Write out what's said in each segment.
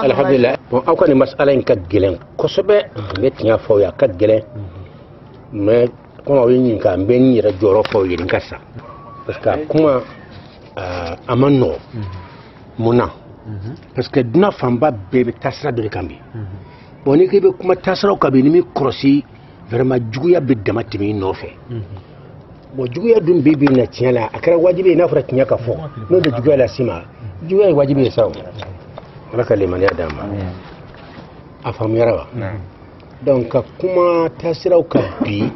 alhamdulillah bon aw ko ni masala en kat gelen ko sobe metinya fo ya kat gelen mais ko wi ka ben yira joro fo yidin kassa parce que kuma amanno muna parce que dina famba bebe tasra do kambi boni ke be kuma tasra ko be ni mi crossi vraiment juguya be damatimi no fe bo juguya dum bibi na tiala akara wajibi na fara tinya ka fo no de juguya la sima juguya wajibi saw raka le mani adama afam yarawa donc kuma tasra ko bi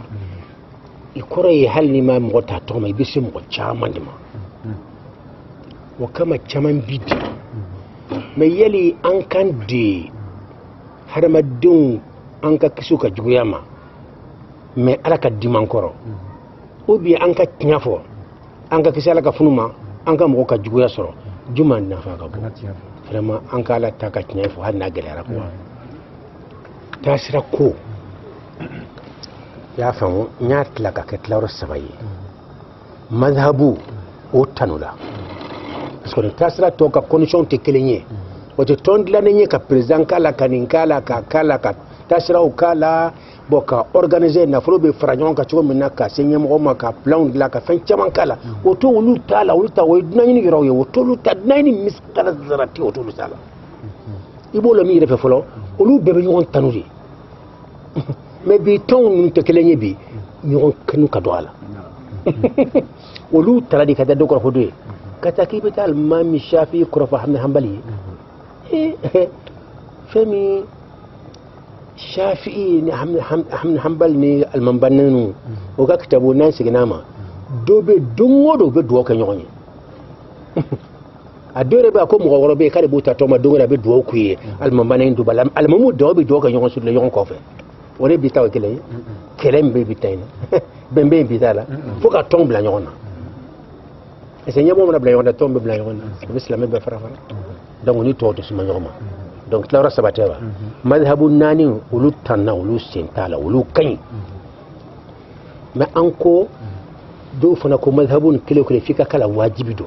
ikoro yi halni ma mo ta to mai bisim ko chaman dima wa kama chaman bidi mai yali an kan de har madun an ka kisu ka juguyama mais ala ka diman koro ou bien an ka tinyafo an ka kisi ala ka funuma an ka mo ka juguya soro juma na fa ka bo vraiment an ka ala ta ka tinyafo har na gele ara ko tasira ko ya famu nyat la ka ketlaro sabaye madhabu o tanula parce que tasira to ka condition te kelenye wote tondla nenye ka president kala kaninkala ka kala ka tasira o kala boka organiser na frobe franyon ka chugo minna ka senye mo ma ka plan la ka fen chaman kala woto wulu tala wulu ta wo nani giraw ye woto lu ta nani miskala zarati woto lu tala ibolo mi refe folo olu bebe yon tanuri mais bi ton te kelenye bi yon kanu ka doala olu tala di ka do ko fodo kata kibital mami shafi kurfa hamna hanbali femi shafi'i ni hamna hanbal ni almanbananu o ka kitabu nan signama dobe dongo be duwa kan yonye a dore ba ko mo woro be kare buta to ma dongo be duwa ku ye almanbanan du balam almamu do be duwa kan yonye sur le yon ko fe wore bi taw kele kelem be bitayna bembe bitala fo ka tombe la yona et nyamo mo na bla yona tombe bla yona islam be fara donc ni to suma nyoma donc la rasa bateba madhhabu nani ulu tanna ulu sentala ulu kany ma anko do fana ko madhhabun kile kile fika kala wajibi do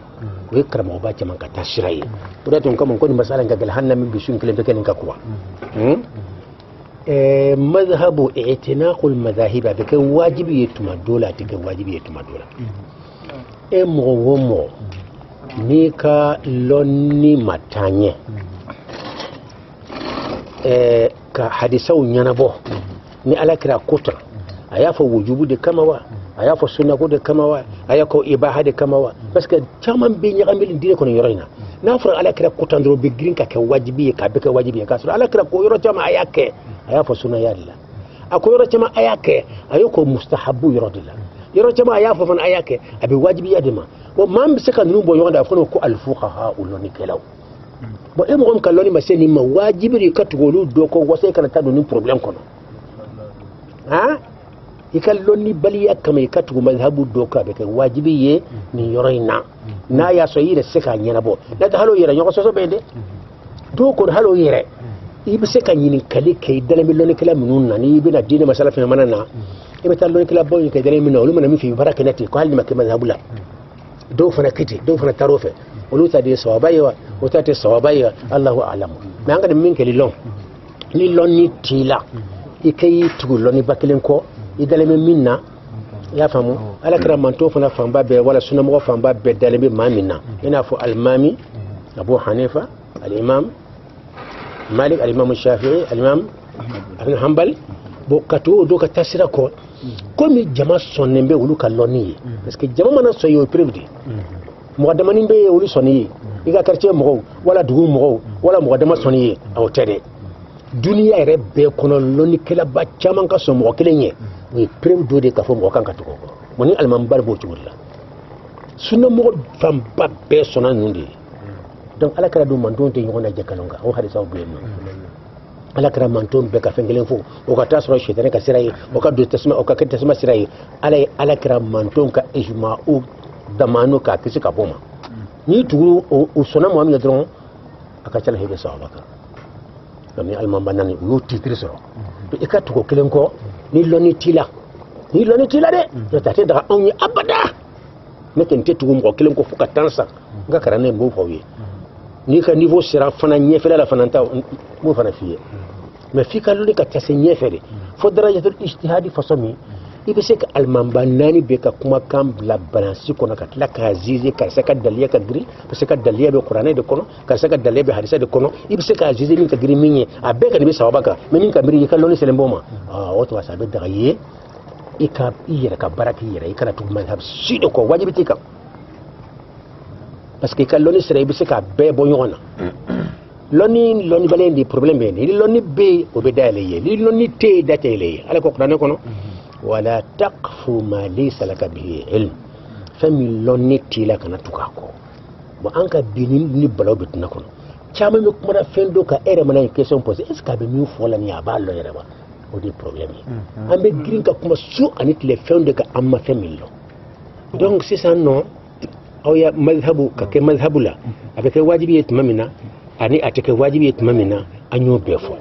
we karama ba ta man ka tashiraye to kam ko ni masala ngagal hanna min bisun kile to kelen ka kuwa madhhabu i'tinaqul madahib da kai wajibi yetuma dola ta kai wajibi yetuma dola mo womo ni ka lonni matanye ka hadisau nyanabo ni alakira kutra ayafa wujubu de kamawa ayafa sunna ko de kamawa ayako ibaha de kamawa parce que chaman be nyagamil ndire ko yoroina na fura alakira kutandro be green ka wajibi ka be ka wajibi ka sura alakira ko yoro chama ayake ayafa sunna yalla ako yoro chama ayake ayoko mustahabu yorodilla yoro chama ayafa fan ayake abi wajibi yadima wa mam sika numbo yonda ko alfuqaha uloni kelaw bo e mo kan loni maseni ma wajibi ka tugolu do ko wasay kana tadu ni problem kono ha ikal loni baliya kama ka tugu mazhabu do ka be ka wajibi ye ni yoroina na ya so yire sika nyana bo la ta halo yire nyoko so bende do ko halo yire ibe sika nyini kali kay dala mi loni kala munun ni be na dina masala fe manana ibe tal loni kala boy kay dala mi no lu man mi fi barakanati ko halima ke mazhabu la do fana kiti do fana tarofe oluta de sawabayo otate sawabayo Allahu a'lam mais ngade min ke lilon ni tila ikay tugulo ni bakilen ko idaleme minna ya famu ala karaman to fana famba be wala sunna mo famba be daleme mamina ina fo al-mami Abu Hanifa al-imam Malik al-imam Shafi'i al-imam Ibn Hanbal bo kato do ka tasira ko komi jama sonnembe wulu kalloni parce que jama mana soyo privdi muqaddamani be wulu soni iga quartier mo wala dugu mo wala muqaddama soni aw tede duniya ere be kono loni kala ba chaman ka so mo kelenye we prem do de ka fo mo kan ka to ko moni alman bar bo tuwilla sunna mo fam babbe sona nundi donc ala kala do man don te yona jakalonga o hadisa o be no ala kala man ton be ka fengelen fo o ka tasro shedane ka sirai o ka do tasma o ka kete tasma sirai ala kala man ton ka ijma o damano ka kisi ka boma ni tuguru o sona mo am yadron aka chala hebe sahaba ka kami alman banani yo titri so to ikatu ko kelen ko ni loni tila de to tate daga onyi abada ne ken te tugu ko kelen ko fuka tansa nga karane mbo fawi ni ka niveau sera fana ɲɛfɛla la fana ta mo fana fiye mais fi ka loni ka tase ɲɛfɛ de fo darajatul ijtihadi façon min i bɛ se ka alimamba naani bɛ ka kumakan bila balansi kɔnɔ ka tila k'a zize karisa ka daliya ka girin parce que daliya bɛ kuranɛ de kɔnɔ karisa ka daliya bɛ hadisa de kɔnɔ i bɛ se k'a zize min ka girin min ye a bɛɛ ka di bɛ sababa kan mais min ka miiri i ka lɔnni sɛlɛn bɔ ma o tuma sa a bɛ daga ye i yɛrɛ ka baara k'i yɛrɛ i kana tugu mazhab si de kɔ wajibi t'i kan parce que i ka lɔnni sera i bɛ se k'a bɛɛ bɔ ɲɔgɔn na lɔnni balen de problème bɛ yen ni lɔnni bɛ yen o bɛ dayɛlɛ ye ni lɔnni tɛ yen da tɛ yɛlɛ ye ala ko kuranɛ kɔnɔ wala taqfu ma laysa laka bihi ilm fɛn min lɔnni t'i la kana tugu a kɔ bon an ka bi ni balaw bɛ dunan kɔnɔ caman bɛ kumana fɛn dɔ kan e yɛrɛ mana ye question poser est ce que a bɛ min fɔ la nin a b'a lɔn yɛrɛ wa o de ye problème ye an bɛ girin ka kuma su ani tile fɛnw de kan an ma fɛn min lɔn donc sisan nɔ aw ya mazhabu ka kɛ mazhabu la a bɛ kɛ wajibi ye tuma min na ani a tɛ kɛ wajibi ye tuma min na an y'o bɛɛ fɔ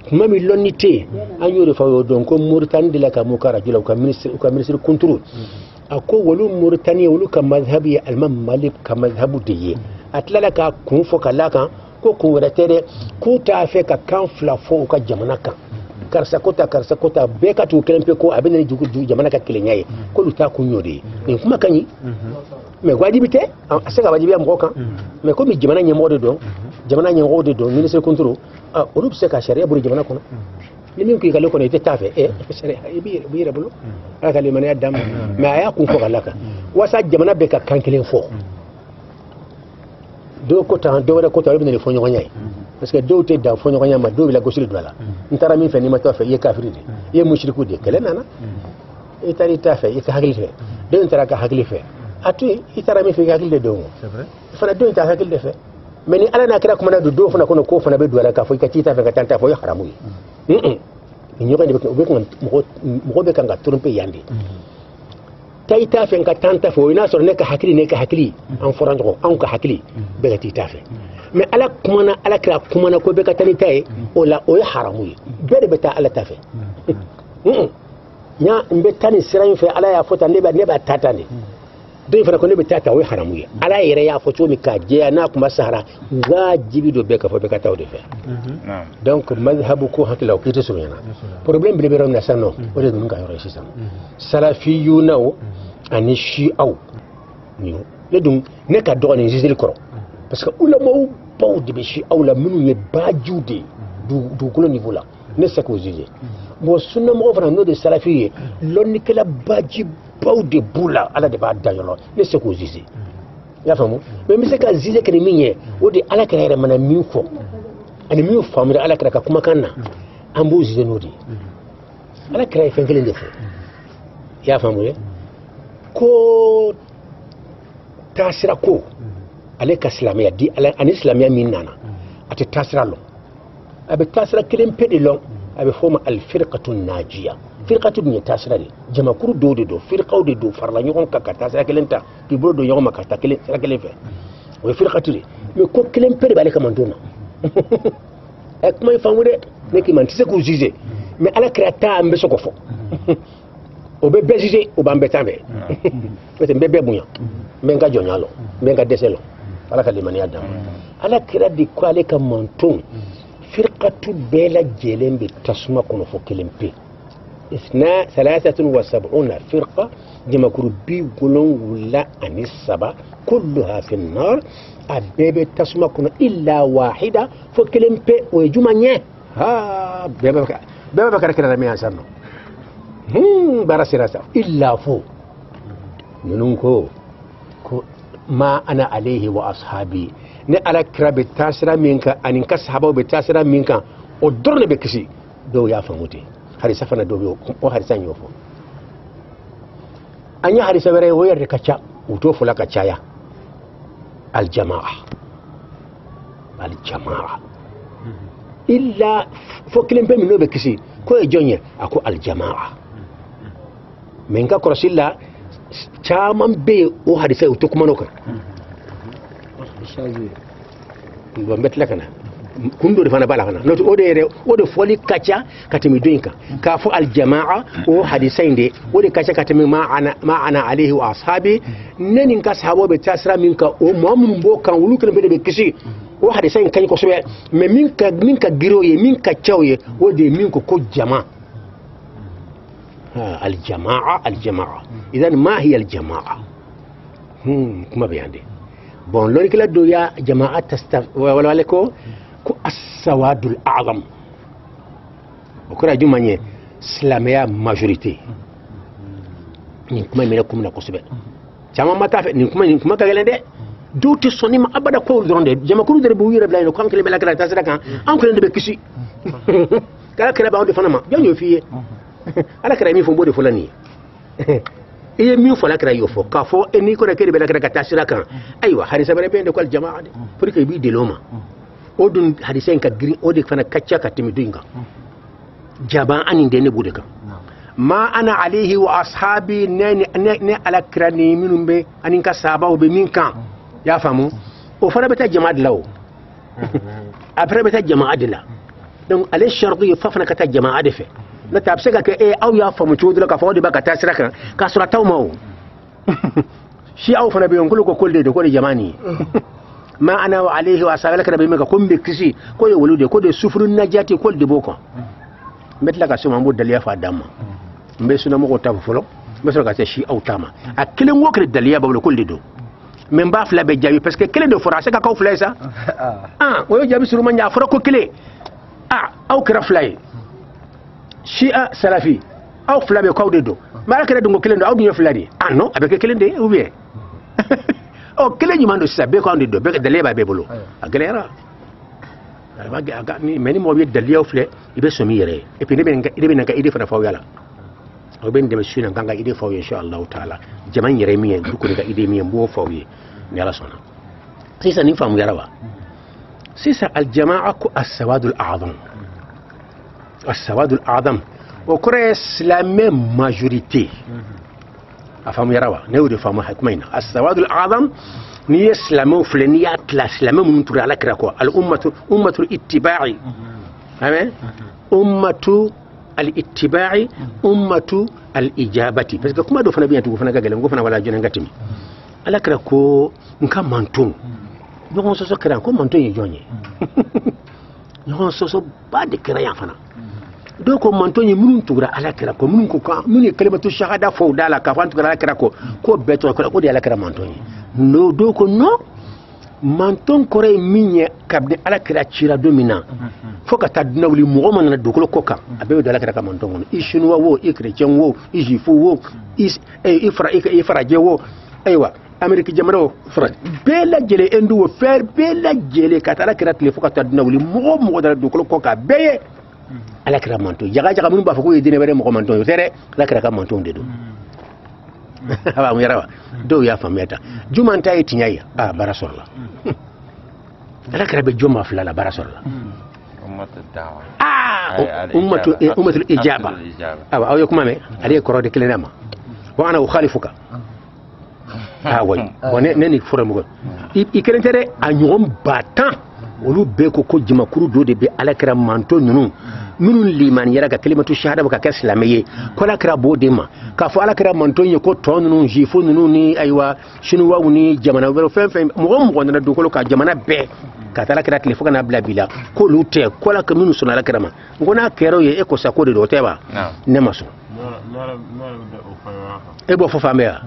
tuma min lɔnni tɛ yen an y'o de fɔ y'o dɔn ko Mauritanie de la ka mun ka radio la u ka ministre contrôle a ko olu Mauritanie olu ka mazhabu ye Alimam Malik ka mazhabu de ye a tilala k'a kun fɔ ka la kan ko kun wɛrɛ tɛ dɛ k'u t'a fɛ ka kan fila fɔ u ka jamana kan karisa kota bɛɛ ka tugu kelen pe ko a bɛ na ni jamana ka kelenya ye k'olu t'a kun y'o de ye nin kuma ka ɲi mais wajibi tɛ a se ka wajibiya mɔgɔ kan mais komi jamana ɲɛmɔgɔ de don ministre contrôle olu bɛ se ka sariya boli jamana kɔnɔ ni min ko i ka le kɔnɔ i tɛ taa fɛ sariya i b'i yɛrɛ bolo ala ka limaniya d'a ma mais a y'a kun fɔ ka la kan walasa jamana bɛ ka kan kelen fɔ dɔw ko tan dɔw wɛrɛ ko tan olu bɛ na ni fɔɲɔgɔnya ye parce que dɔw tɛ dan fɔɲɔgɔnya ma dɔw bɛ la gosili don a la n taara min fɛ n'i ma taa fɛ i ye kafiri de i ye mushriku de kɛlɛ nana i taara i t'a fɛ i ka hakili fɛ dɔw in taara ka hakili fɛ a to yen i taara min fɛ i ka hakili de don o fana dɔw in t'a hakili de fɛ mais ni ala n'a kira kumana don dɔw fana kɔnɔ k'o fana bɛ don a la k'a fɔ i ka t'i ta fɛ ka taa n ta fɔ o ye haramu ye nin ɲɔgɔn de bɛ kan mɔgɔ bɛ kan ka tromper yan de ta i t'a fɛ n ka taa n ta fɛ o n'a sɔrɔ ne ka hakili an fɔra ɲɔgɔn anw ka hakili bɛɛ ka t'i ta fɛ mais ala kira kumana ko bɛɛ ka taa ni ta ye o la o ye haramu ye bɛɛ de bɛ taa ala ta fɛ n bɛ taa nin sira in fɛ ala y'a fɔ tan ne b'a ta tan de dɔw fana ko ne bɛ taa ta o ye haramu ye ala yɛrɛ y'a fɔ cogo min k'a jɛya n'a kuma sahara wajibi don bɛɛ ka fɔ bɛɛ ka taa o de fɛ donc mazhabu ko hakili la o k'i tɛ sɔrɔ ɲɛna problème belebele yɔrɔ min na sisan nɔ o de ninnu ka yɔrɔ ye sisan salafiyunaw ani shi'aw ne dun ne ka dɔgɔ nin zizeli kɔrɔ parce que ulamaw baw de bɛ shi'aw la minnu ye bajiw de ye dugukolo niveau la ne se k'o zize bon sunnamɔgɔw fana n'o de salafi ye lɔnnikɛla bajibaw de b'u la ala de b'a da yɔrɔ ne se k'o zize i y'a faamu mais n bɛ se ka zize kɛ ni min ye o de ala kɛra yɛrɛ mana min fɔ ani min faamuyara ala kɛra ka kumakan na an b'o zize n'o de ye ala kɛra ye fɛn kelen de fɔ i y'a faamu ye ko taasira ko ale ka silamɛya di ala ani silamɛya min nana a tɛ taasira lɔn a bɛ taasira kelen pe de lɔn a bɛ fɔ o ma alifirikatu najiya firikatu dun ye taasira de jamakuru dɔw de don firikaw de don farala ɲɔgɔn kan ka taasira kelen ta k'i bolo don ɲɔgɔn ma ka taa sira kelen fɛ o ye firikatu de mais ko kelen pe de b'ale ka manto na ɛ kuma in faamu dɛ ne k'i ma n tɛ se k'u zize mais ala kɛra taa an bɛ se k'o fɔ o bɛ bɛɛ zize o b'an bɛɛ tan bɛɛ n'o tɛ n bɛ bɛɛ bonya n bɛ n ka jɔnya lɔ n bɛ n ka dɛsɛ lɔ ala ka limaniya d'a ma ala kɛra de ko ale ka manton firqatu bɛɛ lajɛlen bɛ tasuma kɔnɔ fɔ kelen pe isna 73 firqa jamakuru 73 kulluha fi nnar a bɛɛ bɛ tasuma kɔnɔ illa wahida fɔ kelen pe o ye juma ɲɛ bɛɛ bɛ kɛra kɛra la min yan san nɔ baara sera sa illa fo ninnu ko ma ana alayhi wa ashabi ne ala kira bɛ taasira min kan ani n ka sahabaw bɛ taasira min kan o dɔrɔn de bɛ kisi dɔw y'a faamu ten harisa fana dɔw bɛ o harisa y'o fɔ an ye harisa wɛrɛ ye o yɛrɛ de ka ca u t'o fɔla ka caya aljamaa illa fo kelen pe min n'o bɛ kisi ko ye jɔn ye a ko aljamaa mais n ka kɔlɔsili la caman bɛ yen o harisa u tɛ kuma n'o kan bon bɛ tila ka na kun dɔ de fana b'a la ka na n'o tɛ o de fɔli ka ca ka tɛmɛ dɔ in kan k'a fɔ aljamaa o hadisa in de o de ka ca ka tɛmɛ ma ana alayhi wa ashabi ne ni n ka sahabaw bɛ taa sira min kan o maa minnu b'o kan olu kelen bɛ de bɛ kisi o hadisa in kañ ko sobe mais min ka giro ye min ka chaw ye o de min ko jama الجماعة إذا ما هي الجماعة كما بياندي بون لوري كلا دويا جماعة ولا لكو السواد الأعظم وكرا جمانية سلامية ماجوريتي نكما مينكم نقصبه جماعة ما تعرف نكما كغلان دي دوتي صوني ما أبدا كول درون دي جماعة كل دري بوير بلاي نكام كلي بلا كلا تاسرا كان أم كلي دي بكسي كلا كلا باودي فنما جانيو فيه ala kara mi fo bode fulani e mi fo la kara yo fo ka fo e ni ko na kede bela kara tasira kan aywa hadisa bare be de ko jamaa de pour que bi de loma odun hadisa en ka giri ode fana kacca ka timi dunga jaba ani de ne bude kan ma ana alayhi wa ashabi ne ala kara ni minum be anin ka sahaba be min kan ya famu o fara beta jamaa de law après beta jamaa de la donc ale sharqi fafana kata jamaa de fe la tabsega ke aw ya famu chudu la ka fodi baka tasira kan ka sura tawmo shi aw fana be yonkulu ko kolde de ko de jamani ma ana wa alayhi wa ashabi lakana be mega kombe kisi ko de wolude ko de sufrun najati ko de boko metla ka suma mo daliya fa damma mbe suna mo ko tafu folo mbe sura ka se shi aw tama akile ngokre daliya bablo kolde do men ba fla be jabi parce que kele de forase ka fla ça o jabi suru manya fora ko kele aw kra fly Shia Salafi aw flabe ko awde do mara kala dungo kelendo awdu fladi non avec kelende ou bien o kelenyi mando sabe ko awde do be de leba be bolo aglera aga ni meni mo be de liaw fle ibe somi yere et puis ibe nanga ide fana faw yala o ben de suna ganga ide faw inshallah taala jaman yere mi en duko ga ide mi en bo faw yi ni ala sona sisa ni famu yarawa sisa al jamaa ku as-sawadul a'zam السواد الأعظم وكريس la même majorité أفهم يراوا نودي فهم حكمين السواد الأعظم ني اسلامو فلنيات لا اسلامو من ترى على كراكو أمة الاتباع أمين أمة الاتباع أمة الإجابة بس كم دو فنا بيان تو فنا كجلم كفنا ولا جنن كتمي على كراكو نكام مانتون نكون سوسو كراكو مانتون يجوني نكون سوسو بعد كرايا فنا doko mantonye munun tugra ala kira ko munun ko munun kalimatu shahada fo dala ka fan tugra ala kira ko beto ko de ala kira mantonye no doko no manton kore minye kabde ala kira chira domina fo ka tadna wuli mo man na doko ko ka abe de ala kira ka manton no ishunwa wo ikretien wo ijifu wo ifra je wo aywa amerika jamaro fra bela jele endu wo fer bela jele ka ala kira tele fo ka tadna wuli mo da doko ko ka beye ala kira manto jaga mun ba fa ko yedine bare mo manto tere ala kira ka manto de do aba mu yarawa do ya fameta jumanta yitinyaya barasolla ala kira be juma fulala barasolla ummatu da'wa ummatu ijaba aba aw yakuma me ali ko rode kelenama wa ana ukhalifuka way woni fura mu ikerentere a nyom batan olu be ko jima kuru do de be ala kira manto nunu minun liman yara ka kalimatu shahada ba ka islamiyye ko la kira bode ma ka fo ala kira mantonye ko ton nun jifu nun ni aywa shinwa woni jamana wero fen mo na do ko ka jamana be ka tala kira telefo kana bla bila ko lute ko la kaminu suna la kira ma ngona kero ye ko sa ko de do teba ne maso bo fo famea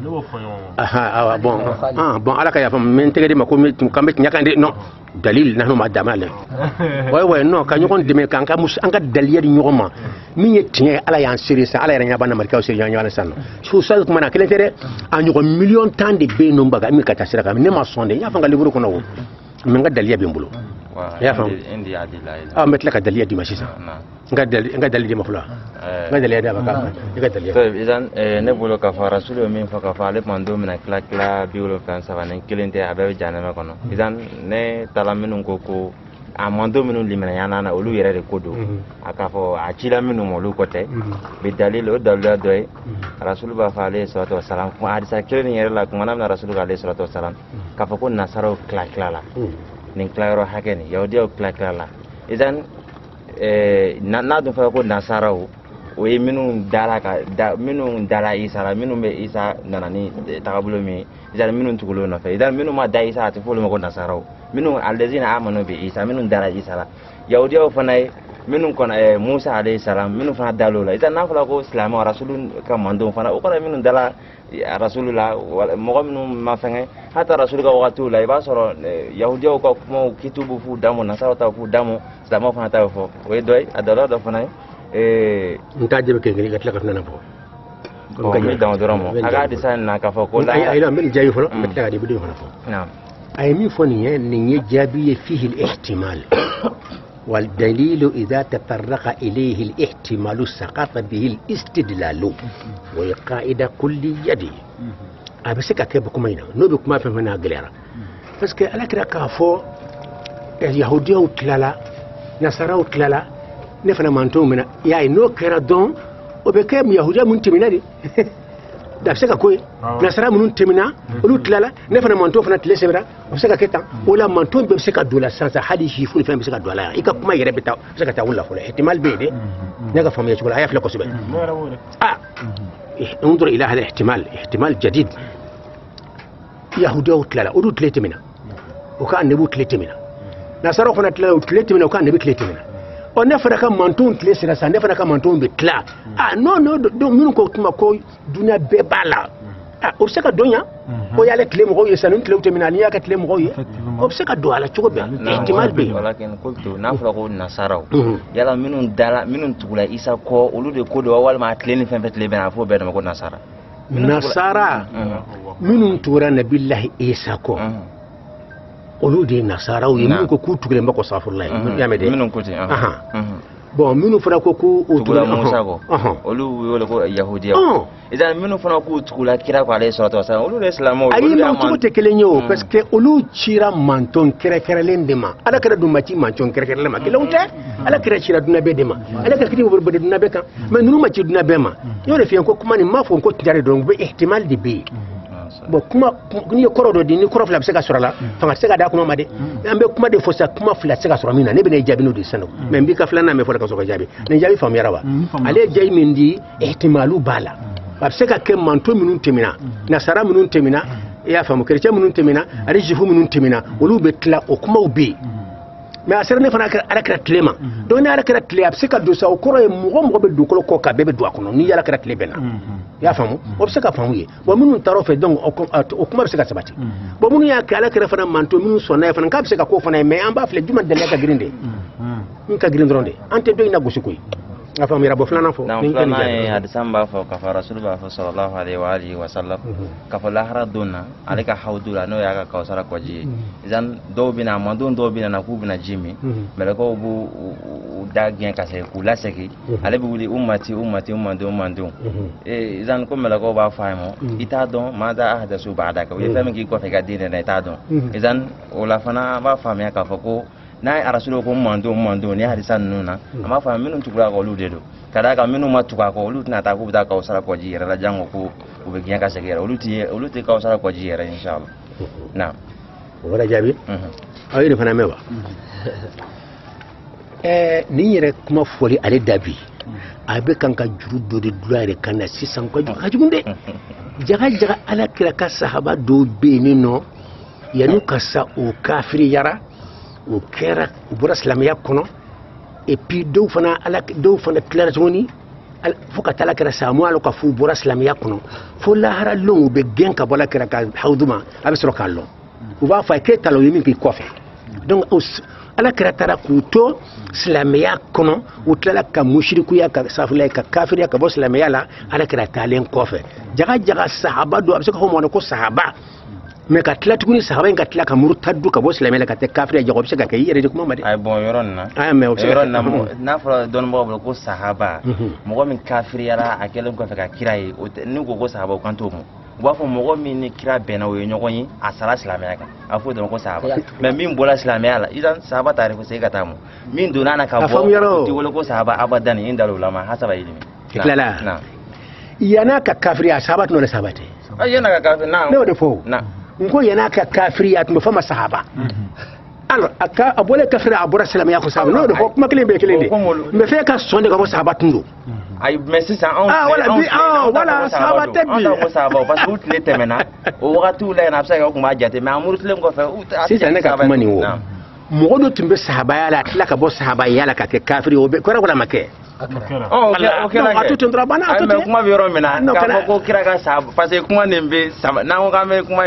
bon ala ka ya fam men tegedi ma ko mi kambe nyakande non dalil nahnu ma damale way non ka nyokon deme kan ka mus an ka dalil di nyokoma min yetinye ala yan sirisa ala yan yabana marka o sirja nyala sanno so sa ko mana kele tere an nyokon million tan de be no mbaga mi ka tasira ka ne ma sonde ya fanga liburu ko no min ga dalil be mbulo ya fam indi adila metla ka dalil di masisa nga dalil di mafula nga dalil da baka nga dalil to idan ne bulo ka fa rasulu min fa ka fa le mando mina kla biulo kan sabanen kilente abe janama kono idan ne talaminu ko amando minu limana yana na olu yere de kodo akafo achila minu molu kote bi dalilo dalila doy rasul ba fa alayhi salatu wassalam ko hadisa kileni yere la ko manam rasul alayhi salatu wassalam kafo ko nasaro kla la nin klaro hakeni yawdi o kla la idan na dum fa ko nasaro o minu dala ka minu dala isa la minu be isa nanani takabulo mi idan minu tukulo na fa idan minu ma da isa ati fulu ko nasaro minnu allazina amanu bi isa minnu dara isa la yahudiyaw fana minnu kon Musa alayhi salam minnu fana dalola idan na fala ko islam wa rasulun ka mando fana o kala minnu dala rasulullah mo minnu ma fenge hata rasul ka waqtu la iba soro yahudiyaw ko mo kitubu fu damo nasara ta fu damo islam fana ta fo we doy adala do fana ntaje ke ngi gatla ka nana fo ko mi dawo doromo aga disan na ka fo ko la ay la min jayi fo meta di bidu fo naam ay mi fo ni ni jabi fihi al-ihtimal والدليل إذا تطرق إليه الاحتمال سقط به الاستدلال وقائد كل يدي أبسك كيف كمينا نوبك ما فهمنا غيرا بس كأنا كده كافو اليهودية وتلالا نصارى وتلالا نفنا مانتوم منا يا إنه كردون وبكم يهودية منتمنا دي دافسك كوي نصارى منتمنا ولوتلالا نفنا مانتوم فنا تلسبرا وسك كتا ولا مانتوم بسك دولا سانسا حدي شيفون فهم بسك دولا إيكا كما يربطا بسك تاولا فولا احتمال بيدي نجا فهم يشغل هيا فلكو سبب انظر إلى هذا الاحتمال احتمال جديد يهودية وتلالا ولو تلتمنا وكان نبو تلتمنا نصارى فنا تلتمنا وكان نبي تلتمنا ونفنا كم مانتون تلسنا سان نفنا كم مانتون بتلا نو دو منو كو تما كو دنيا ببالا وبسك الدنيا ويا لك لم غوي سنن تلو تمنانيا كتلم غوي وبسك الدو على شو بيا احتمال بي ولكن قلت نافلقو نصارى يلا منو دالا منو تقول عيسى كو ولو دي كو دو اول ما تلين فين فتلي بنا فو بيد ما كو نصارى منو تورا نبي الله عيسى كو ولو دي نصارى ويمنو كو تقول ما كو صافر الله يا مدي منو كوتي bon minu fana ko ku utula Musa ko olu wole ko yahudiya idan minu fana ko utula kira ko alayhi salatu wasallam olu islamu olu ya man to kelenyo parce que olu chira manton kere kere lendema ala kara dum mati manton kere kere lema kelonte ala kara chira duna be dema ala kara kiti bo duna be kan mais nunu mati duna be ma yore fiyan ko kuma ni ma fo ko tare don be ihtimal de be bon kuma ni korodo di ni koro fla se ka sura la fanga se ka da kuma made ambe kuma de fosa kuma fla se ka sura mina ne be ne jabi no di sanu mais bi ka fla na me fo ka so ka jabi ne jabi fam yara ba ale jay min di ihtimalu bala ba se ka ke manto minun temina nasara minun temina ya famu kerche minun temina ari jifu minun temina wolu be tla o kuma ubi mais asere ne fana ala kra tlema do ne ala kra tle se ka do sa o koro e mo be do ko ka be do akono ni ala kra tle bena ya famu o be se ka famu ye bo minun taro fe donc o kuma be se ka sabati bo minun ya kala kra fana manto minun sonna fana ka be se ka ko fana mais amba fle juma de la ka grinde min ka grindronde ante do ina gusukoy afam yara bo flana fo ni flana e hadisamba fo ka fa rasulullah sallallahu alaihi wa alihi wa sallam ka fa lahra donna alika hawdula no ya ka kawsara ko ji izan do bina mandon do bina na ku bina jimi mele ko bu da gen ka se ku la seki ale bi wuli ummati ummandu izan ko mele ko ba faimo ita don ma da ahdasu ba'daka wi fami ki ko fe ga dine na ita don izan wala fana ba fami ka fa ko na arasulo ko mando ni hadisan nuna ama fa minun tukura ko lude do kada ka minun matuka ko lude na ta ko da ka usara ko jira la jango ko ube ginya ka segera uluti ka usara ko jira inshallah na wala jabi ayi fana mewa ni yere kuma foli ale dabi abe kan ka juru do de douleur kana sisan ko hajugunde jaga ala kira ka sahaba do benino yanu kasa o kafiri yara o kera bura islamiya kono et puis do fana clair zoni fo ka tala kera samu alo ka fu bura islamiya kono fo la hara long be gen ka bola kera ka hawduma abe soro kallo o ba fa ke talo yimi ki kofe donc ala kera tara kuto islamiya kono o tala ka mushriku ya ka safula ka kafir ya ka bo islamiya la ala kera talen kofe jaga sahaba do abe ko mo ko sahaba mais ka tila tuguni sahaba ka tila ka murtaddu ka bo islamela ka te kafir ya jagob se ka kai yere kuma made ay bon yoron na ay mais yoron na na fara don bo ko sahaba mo min kafir yara akelen ko fe ka kirai ni ko sahaba kan to mo wa fo mo min ni kira bena wo nyogon yi asala islamela ka afo don ko sahaba mais min bola islamela idan sahaba tarifu sai ka tamu min dunana ka bo ti wala ko sahaba abadan inda ulama hasaba ilimi la yana ka kafir ya sahaba no la sahabate yana ka kafir na no de fo na ngo yana ka kafiri ya tumefama sahaba alors aka abole kafira abora salama ya ko sabu no do kuma kelen be kelen de me fe ka sonde ko sahaba tundo ay mais c'est ça voilà sahaba tabi on sahaba parce que outle temena o wakati la na sa ko ma jate mais amuru tlem ko fe si ça ne ka kuma ni wo mo do tumbe sahaba ya la tla ka bo sahaba ya la ka ke kafiri o be ko ra make okay atutundra bana atutu kuma bi yoro mina ka ko kira ka sahaba parce que kuma nembe na ko ka me kuma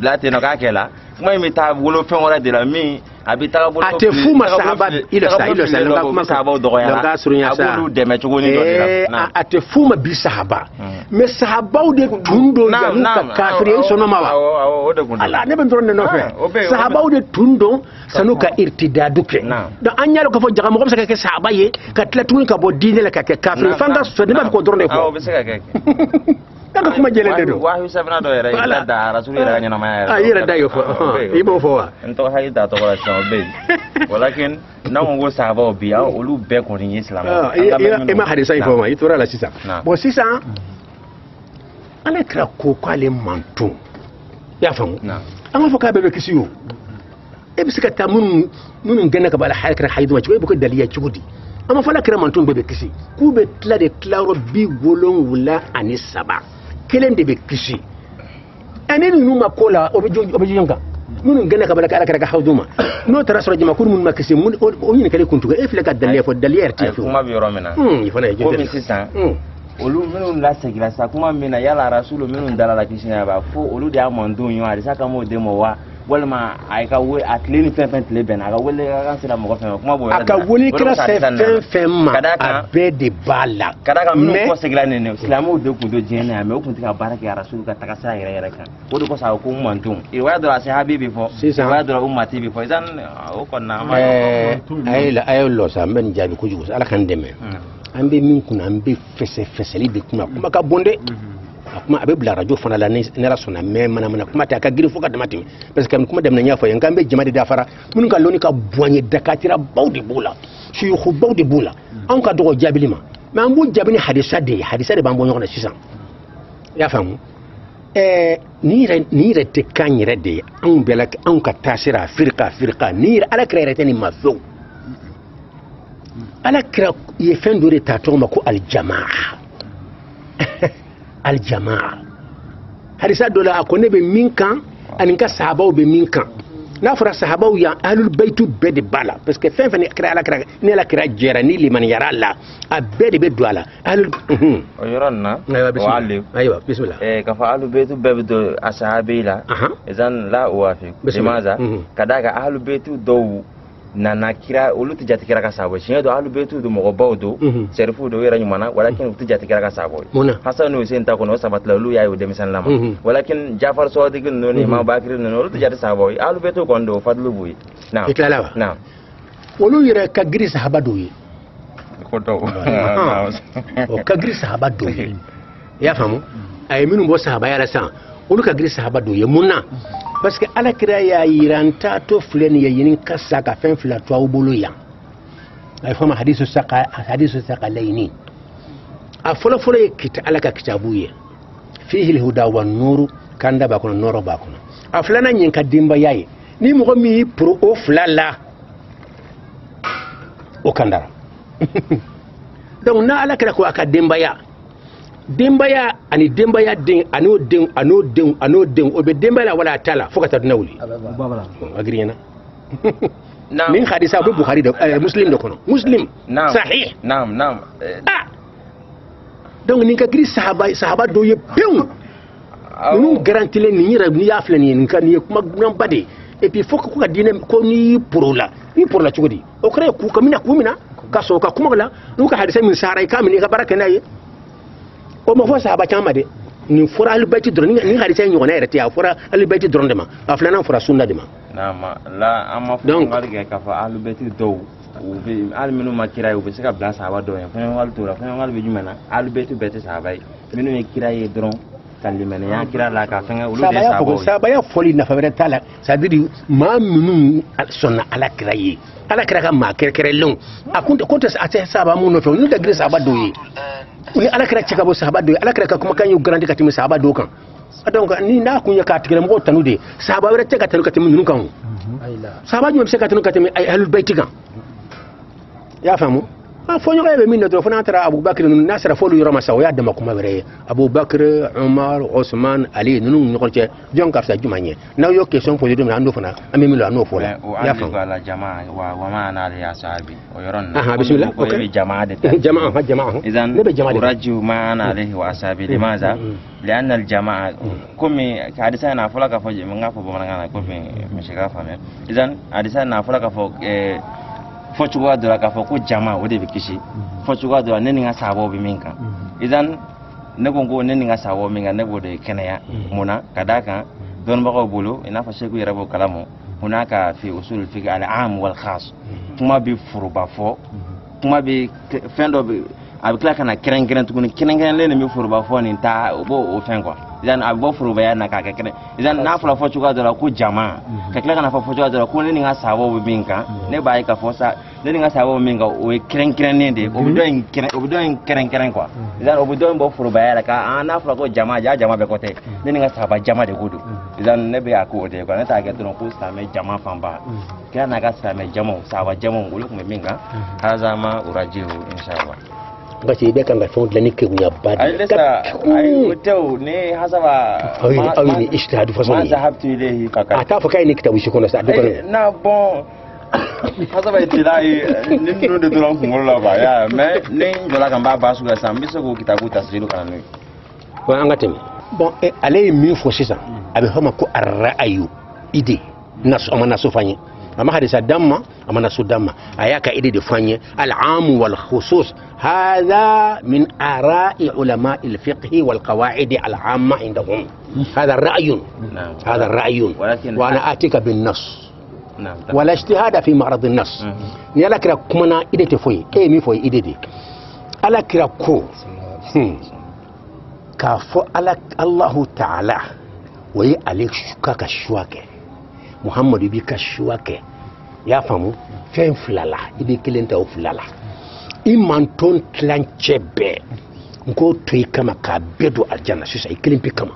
blate no ka kela kuma mi ta wolo fen wala de la mi abita bolo ate fuma sahaba ilo sa nga kuma sahaba do ya nga surunya sa abulu de me chugoni do na ate fuma bi sahaba me sahaba de tundo ya nuka kafiri so no mawa ala ne ben toronne no fe sahaba de tundo sanuka irtidaduke da anyalo ko fo jaga mo ko sa ke sahaba ye ka tlatun ka bo dine la ka ke kafiri fanga so ne ba ko toronne ko daga kuma jelende do wa hisabna do yere da rasul yere nyana ma yere da yo fo ibo fo wa ento hayda to wala so be walakin na ngo sahaba bi olu be ko ni islam ma hadisa ifo ma itora la sisa bo sisa ala kra ko kwale mantu ya famu an fa ka be kisiyo e bisika ta mun ganna ka bala halkar haidu wace ko daliya cugudi amma fa la kra mantu be kisi ku be tla de claro bi wolon wula ani saba kelen de be kisi anen numa kola obijonga nun ganna ka bala ka alaka hawduma no tara sura jama kun mun makisi mun o yin kale kuntu e fle ka daliya fo daliya rti fo kuma bi romena ifana e jende olu minnu la segila sa kuma mina yala rasulu minnu dalala kisinya ba fo olu de amandun yo ari saka mo demo wa walma ay ka we atleni fen tle ben aga wele ga sira mo ko fen kuma bo aka woni kira fen ma abe de bala kada ka minnu ko segila ne islamu de ku do jene ame o kun tika baraka ya rasulu ka taka sa yere kan o do ko sa ko mandun irwa do ashabi before irwa do ummati before izan o ko na ma ay lo sa men jabi ko jugo ala kan deme ambe min kuna ambe feseli de kuma ka bonde kuma abe bla radio fana la ne la sona me mana kuma ta ka giri fuka da matimi parce que kuma dem na nyafa yanga ambe jama de dafara mun ka loni ka boanye dakatira bawdi bula shuyukhu bawdi bula an ka dogo jabilima mais ambu jabini hadisa de ban bonyo na sisan ya famu ni re te kanyere de an bela an ka tasira firqa ni ala krere tani mafu ala kira ye fen dore ta to mako aljamaa aljamaa hadisa dola akone be minkan aninka sahaba be minkan na fara sahaba ya ahlul baitu be de bala parce que fen kira ala kira ni ala kira jera ni liman yaralla abede be duala ahlul o yoronna aywa bismillah ka fa ahlul baitu be do ashabila izan la uwafi limaza kadaka ahlul baitu do nana kira olu ti jati kira ka sabo shinya do alu betu do mo bawdo serifu do wera nyumana walakin ti jati kira ka sabo hasan hussein ta kono sabat la lu yayu de misan lama walakin jafar sadiq no ni ma bakir no olu ti jati sabo alu betu kondo fadlu buyi na iklalawa na olu yere ka giri sahaba do yi ko to o ka giri sahaba do yi ya famu ay minu bo sahaba ya rasan olu ka giri sahaba do yi munna parce que ala kira ya yiranta to fulani ya yinin kasa ka fen fila to awbulu ya ay fama hadisu saqa layni a folo kita ala ka kitabu ye fihi alhuda wan nur kanda ba kono noro ba kono a fulana nyin ka dimba yayi ni mo mi pro o fulala o kandara donc na ala kira ko aka dimba ya ani dembaya den ano den obe dembaya wala tala fokata dunawli agriyana min hadisa bu bukhari da muslim da kono muslim sahih naam donc ni ka gri sahaba do ye pew nous garantir ni ya flani ni kan ni kuma nan bade et puis faut ko ka dine ko ni pour la chugodi o kare ku kamina ka so ka kuma la nu ka hadisa min sarai kamini ka baraka nayi o mo fo sahaba chama de ni fura albayti dron ni hadisa ni ngona rete ya fura albayti dron de ma aflana fura sunna de ma nama la amma fo ngalge ka fa albayti do ubi alminu makira ubi sika bla sahaba do en fa ngal tura fa ngal be jumena albayti beti sahaba minu ni kiraye dron kalimene ya kira la ka fanga ulu de sahaba ya foli na fa tala sadiri ma minu sunna ala kiraye ala kira ka ma kere long akunta konta ate sahaba mu no fe nu da gre sahaba do yi ni ala kira cika bo sahaba do ala kira ka kuma kan yu grandi ka timi sahaba do kan donc ni na kunya ka tigre mo tanu de sahaba wala te ka tanu ka temu nun kan sahaba ñu se ka tanu ka temu ay ahlul bayt kan ya famu fo ñu rebe min do fo na tara abubakar nun nasara fo lu yoro masa ya dama kuma bere abubakar umar usman ali nun ñu ko ci jon ka sa jumanye na yo question fo do na ando fana ami mi lo no fo la ya famu ala jamaa wa ma ana ya sahabi o yoron bismillah ko be jamaa de jamaa idan uraju ma ana alayhi wa ashabi limaza لأن الجماعة كم حديثنا نافلا كفو من غافو بمنا كم مش غافو من إذن حديثنا نافلا كفو فوتشوا دولا كفو كو جماعة ودي بكشي فوتشوا دولا نينغا سابو بمينكا إذن نكونكو نينغا سابو مينكا نبودي كنيا منا كداكا دون بقى بولو إن فشكو يربو كلامه هناك في أصول الفقه العام والخاص كما بفربا فو كما بفندو avec la kana keren len mi furba foni ta bo o fen quoi idan abo furba ya na ka keren idan na fula fo chuga dala ku jama ka kala kana fo chuga dala ku ni nga sabo binka ne bai ka fosa ne nga sabo binka o keren ne de o bido en keren quoi idan o bido bo furba ya ka na fula ko jama be kote ne nga saba jama de gudu idan ne be aku de ko ne ta ga don ku sa me jama famba kana ga sa me jama saba jama ulu ku me minga hazama urajihu inshallah basi be kan ga fond la nikke gunya bad ay lesa ay hotel ne hasaba ni ijtihad façon ma zahabtu ilayhi faqat ata fa kay ni kitabu shi kono sa dukkan na bon hasaba itilai ninno de doron ngol ba ya mais ne jola kan ba basu ga sam biso ko kitabu tasrilu kan no ko an gatem bon alay mi fo sisa abi hama ko ar-ra'yu ide nasu amana sufanye amma hadisa damma amana su damma ayaka ide de fanye al-am wal khusus هذا من آراء علماء الفقه والقواعد العامة عندهم هذا الرأي هذا الرأي وأنا آتيك بالنص ولا اجتهاد في معرض النص نلا كرا كمنا إيدي تفوي إيه مي فوي إيدي دي ألا كرا كو كافو ألا الله تعالى وي عليك شكاك شواك محمد بيك شواك يا فامو فين فلالا إيدي كلنتا وفلالا imanton tlanchebe ngo toy kama ka bedo aljanna sisa ikilimpi kama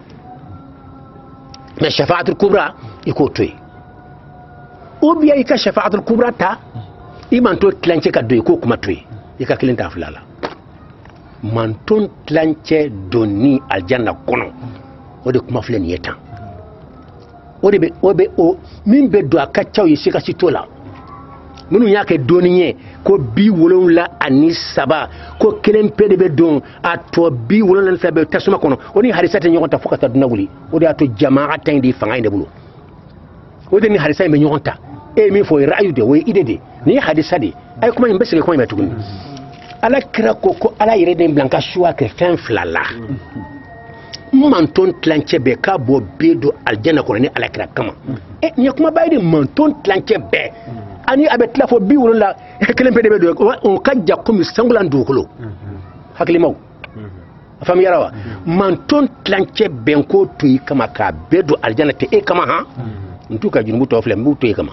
ma shafa'atul kubra iko toy obiya ika shafa'atul kubra ta imanton tlanche ka doy ko kuma toy ika kilinta fulala manton tlanche doni aljanna kono ode kuma fulen yetan ode o min be do aka chaw yisika sitola munu yake doniye ko bi wolonla ani saba ko kelen pede be don ato bi wolonla sabe tasuma kono oni harisata nyonta fokata dunawuli odi ato jamaa tan di fanga inde bulu odi ni harisa me nyonta e mi fo ra'yu de way ide de ni hadisa de ay kuma yimbe sege kuma metuguni ala kira ko ala yire de blanca shua ke fin flala manton tlanche be ka bo bedo aljanna ko ni ala kira kama e ni kuma bayde manton tlanche be ani abet la fo bi wala kelen pede be do on kajja ko mi sangulan do kolo hakli maw fam yarawa man ton tlanche ben ko toyi kama ka bedo aljanna te e kama ha ntuka junubu to flem bu toyi kama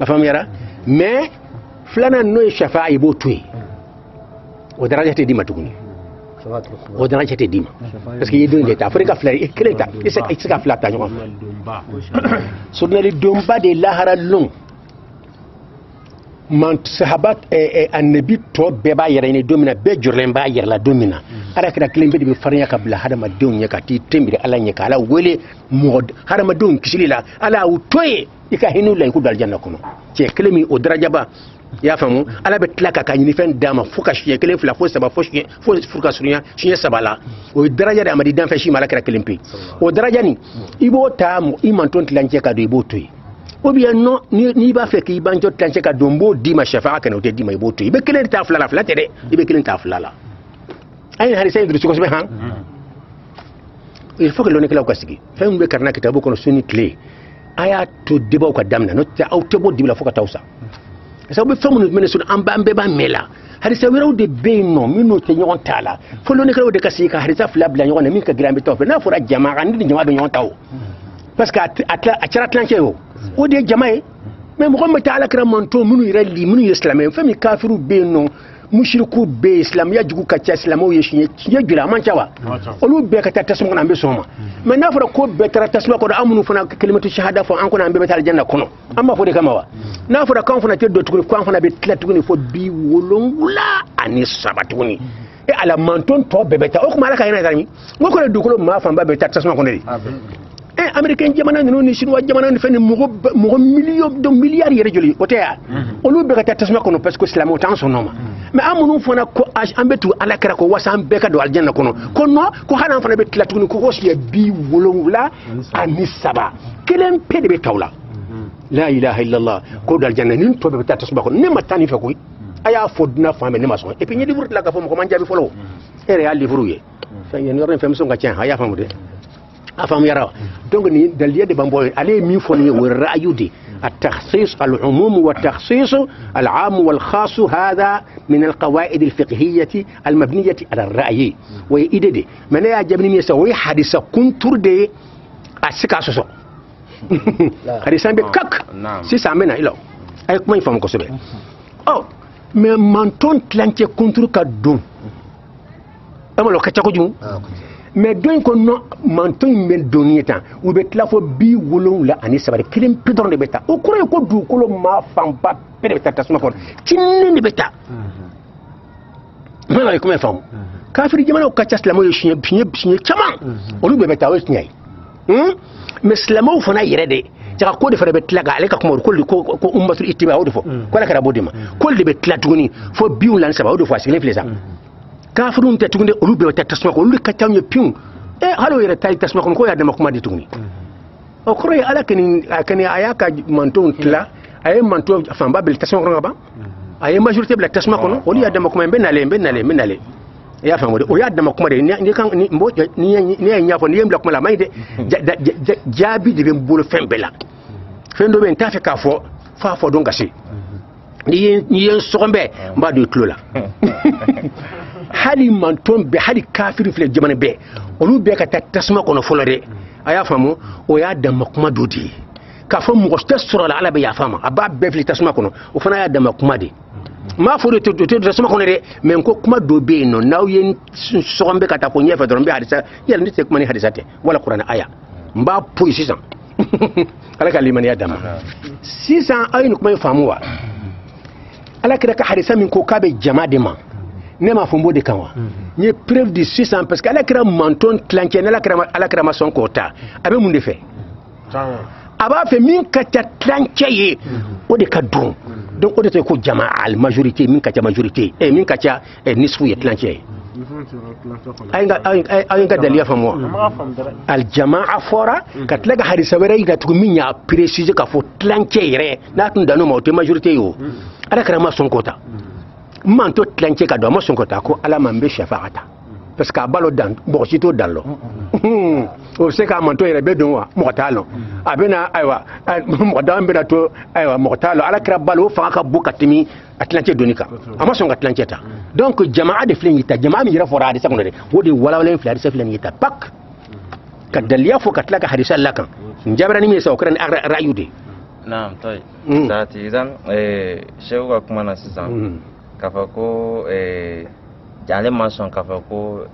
fam yara mais flana no shafa'i bo toyi o daraja te dima tuguni o daraja te dima parce que yedon de ta afrika flari e keleta e ka flata nyoma surnali domba de lahara long man sahabat annabi to be ba yere ne domina be jurlen ba yere la domina ara kira kilembe be farnya ka bla hada ma don nya ka ti tembire ala nya ka ala wele mod hada ma don kisilila ala utoye ika hinu la ku dal janna kono ci kilemi o daraja ba ya famu ala be tlaka ka ni fen dama fuka shi kilem fla fo saba fo fuka sunya shi sabala o daraja da amadi dan fa shi mala kira kilempe o daraja ni ibo ta mu iman ton tlanche ka do ibo toyi ou bien non ni ba fait ki banjo tlanche ka dombo di ma shafa'a kana te di ma iboto ibe kelen ta fulala fulate de ibe kelen ta fulala ay hari say ndru ko be han il faut que l'on kala ko sigi fa mbe karna kitabu kono suni clé aya to deba ko damna no ta auto bo dibla foka tawsa sa be famu men sun amba ambe ba mela hari sa wiraw de be no mino te nyon tala fo l'on kala de kasika hari sa fla bla nyon min ka grambe to na fura jama'a ndi jama'a do nyon taw parce que atira tlanche yo o de jamae mais mo ko taala kra manto munu irali munu islamé fami kafiru be no mushriku be islam ya jugu ka ca islamo ye shiye jula man cawa olu be ka ta tasma kana be soma mais na fara ko be tara tasma ko da amunu fana kalimatu shahada fo an ko na be betal janna kono amma fo de kama wa na fara kan fana te do tukuni ko an fana be tla tukuni fo bi wolongula ani sabatuni e ala manton to be beta o kuma ala ka yana tarmi ngoko le dukulo ma fa ba be ta tasma kono de américain jamana ni chinois jamana ni fene mo million de milliards yere joli o teya olu be ka tasma kono parce que islam o tan sonoma mais amunu fona ko ambetu ala kara ko wasam be ka do aljanna kono kono ko hanan fana be tlatuni ko hosiya bi wolongula ani saba kelen pede be tawla la ilaha illallah ko dal janna nin to be ta tasma kono ne matani fa ko aya fodna fami ne maso et puis ni livre la ka fo ko man jabi folo e real livre ye fa yen yoren fam so nga tien aya famude afam yara donc ni dalil de bambo ale mi foni wa ra'yudi التخصيص العموم والتخصيص العام والخاص هذا من القواعد الفقهية المبنية على الرأي ويدد من يعجبني يسوي حديث كنتر دي أسكاسوسو حديثان بكك سيسا منا إلو أي كما يفهم كسبه أو من مانتون تلانتي كنتر كدون أما لو كتاكو جمو mais don ko no manton mel donita ou be tlafo bi wolon la ani sabare kilim pidon de beta o kuro ko du ko ma famba pede beta tasma ko tinni beta mala ko me fam kafiri jamana ko kacha islamo yo shinye chama o lu be beta o snyai mais islamo fona yirede jaka ko de fere betlaga ale ka ko ummatul ittiba o defo ko la kara bodima ko de betla tuguni fo bi wolan saba o defo asile flesa kafirun ta tugunde olu be ta tasma ko olu ka tawnya piun halo yere tay tasma ko ya dama kuma di tuguni o koro ya ala kani ayaka manton tla ay manton famba bil tasma ko ba ay majorité bla tasma ko olu ya dama kuma benale ya famu de o ya dama kuma de ni kan ni mbo ni nya fo ni yembla kuma la may de jabi de be bolo fembela fendo ben ta fe ka fo fa fo don gasi ni yen sogombe mba do tlola hali manton be hali kafiri fle jamane be olu be ka tasma kono folore aya famu o ya dama kuma dodi ka fo mo sura ala be ya fama aba be fle tasma kono o fana ya dama kuma de ma fo to tasma kono de men ko kuma do be no naw yen sogombe ka ta ko nyefa do be hadisa yalla nite kuma ni hadisa te wala qur'an aya mba poy 600 ala ka limani ya dama 600 ayin kuma famuwa ala kira ka hadisa min ko kabe jama de ma ne ma fombo de kanwa ni preuve de 600 parce que ala kira manton clanché ala kira ma son kota abe mun de fe aba fe min ka ta clanché ye o de ka don donc o de ko jama al majorité min ka ta majorité et min ka ta nisfu ye clanché ay nga daliya famo al jamaa fora katlaga hadisa wera ida to min ya préciser ka fo clanché re na tun dano ma o te majorité yo ala kira ma son kota manto tlanche ka do mo son kota ko ala mambe shafa'ata parce que balo dan bo sito dallo o se ka manto yere be don wa mo talo abena aywa mo dan be to aywa mo talo ala kra balo fa ka bukatimi atlanche donika ama son atlanche ta donc jamaa de flen yita jamaa mi yira fora de secondaire wodi wala wala flen se flen yita pak ka daliya fo ka tlaka hadisa lakan njabrani mi sa okran ra'yude naam toy sati idan shehu ka kuma na sisan kafa ko jale mason kafa ko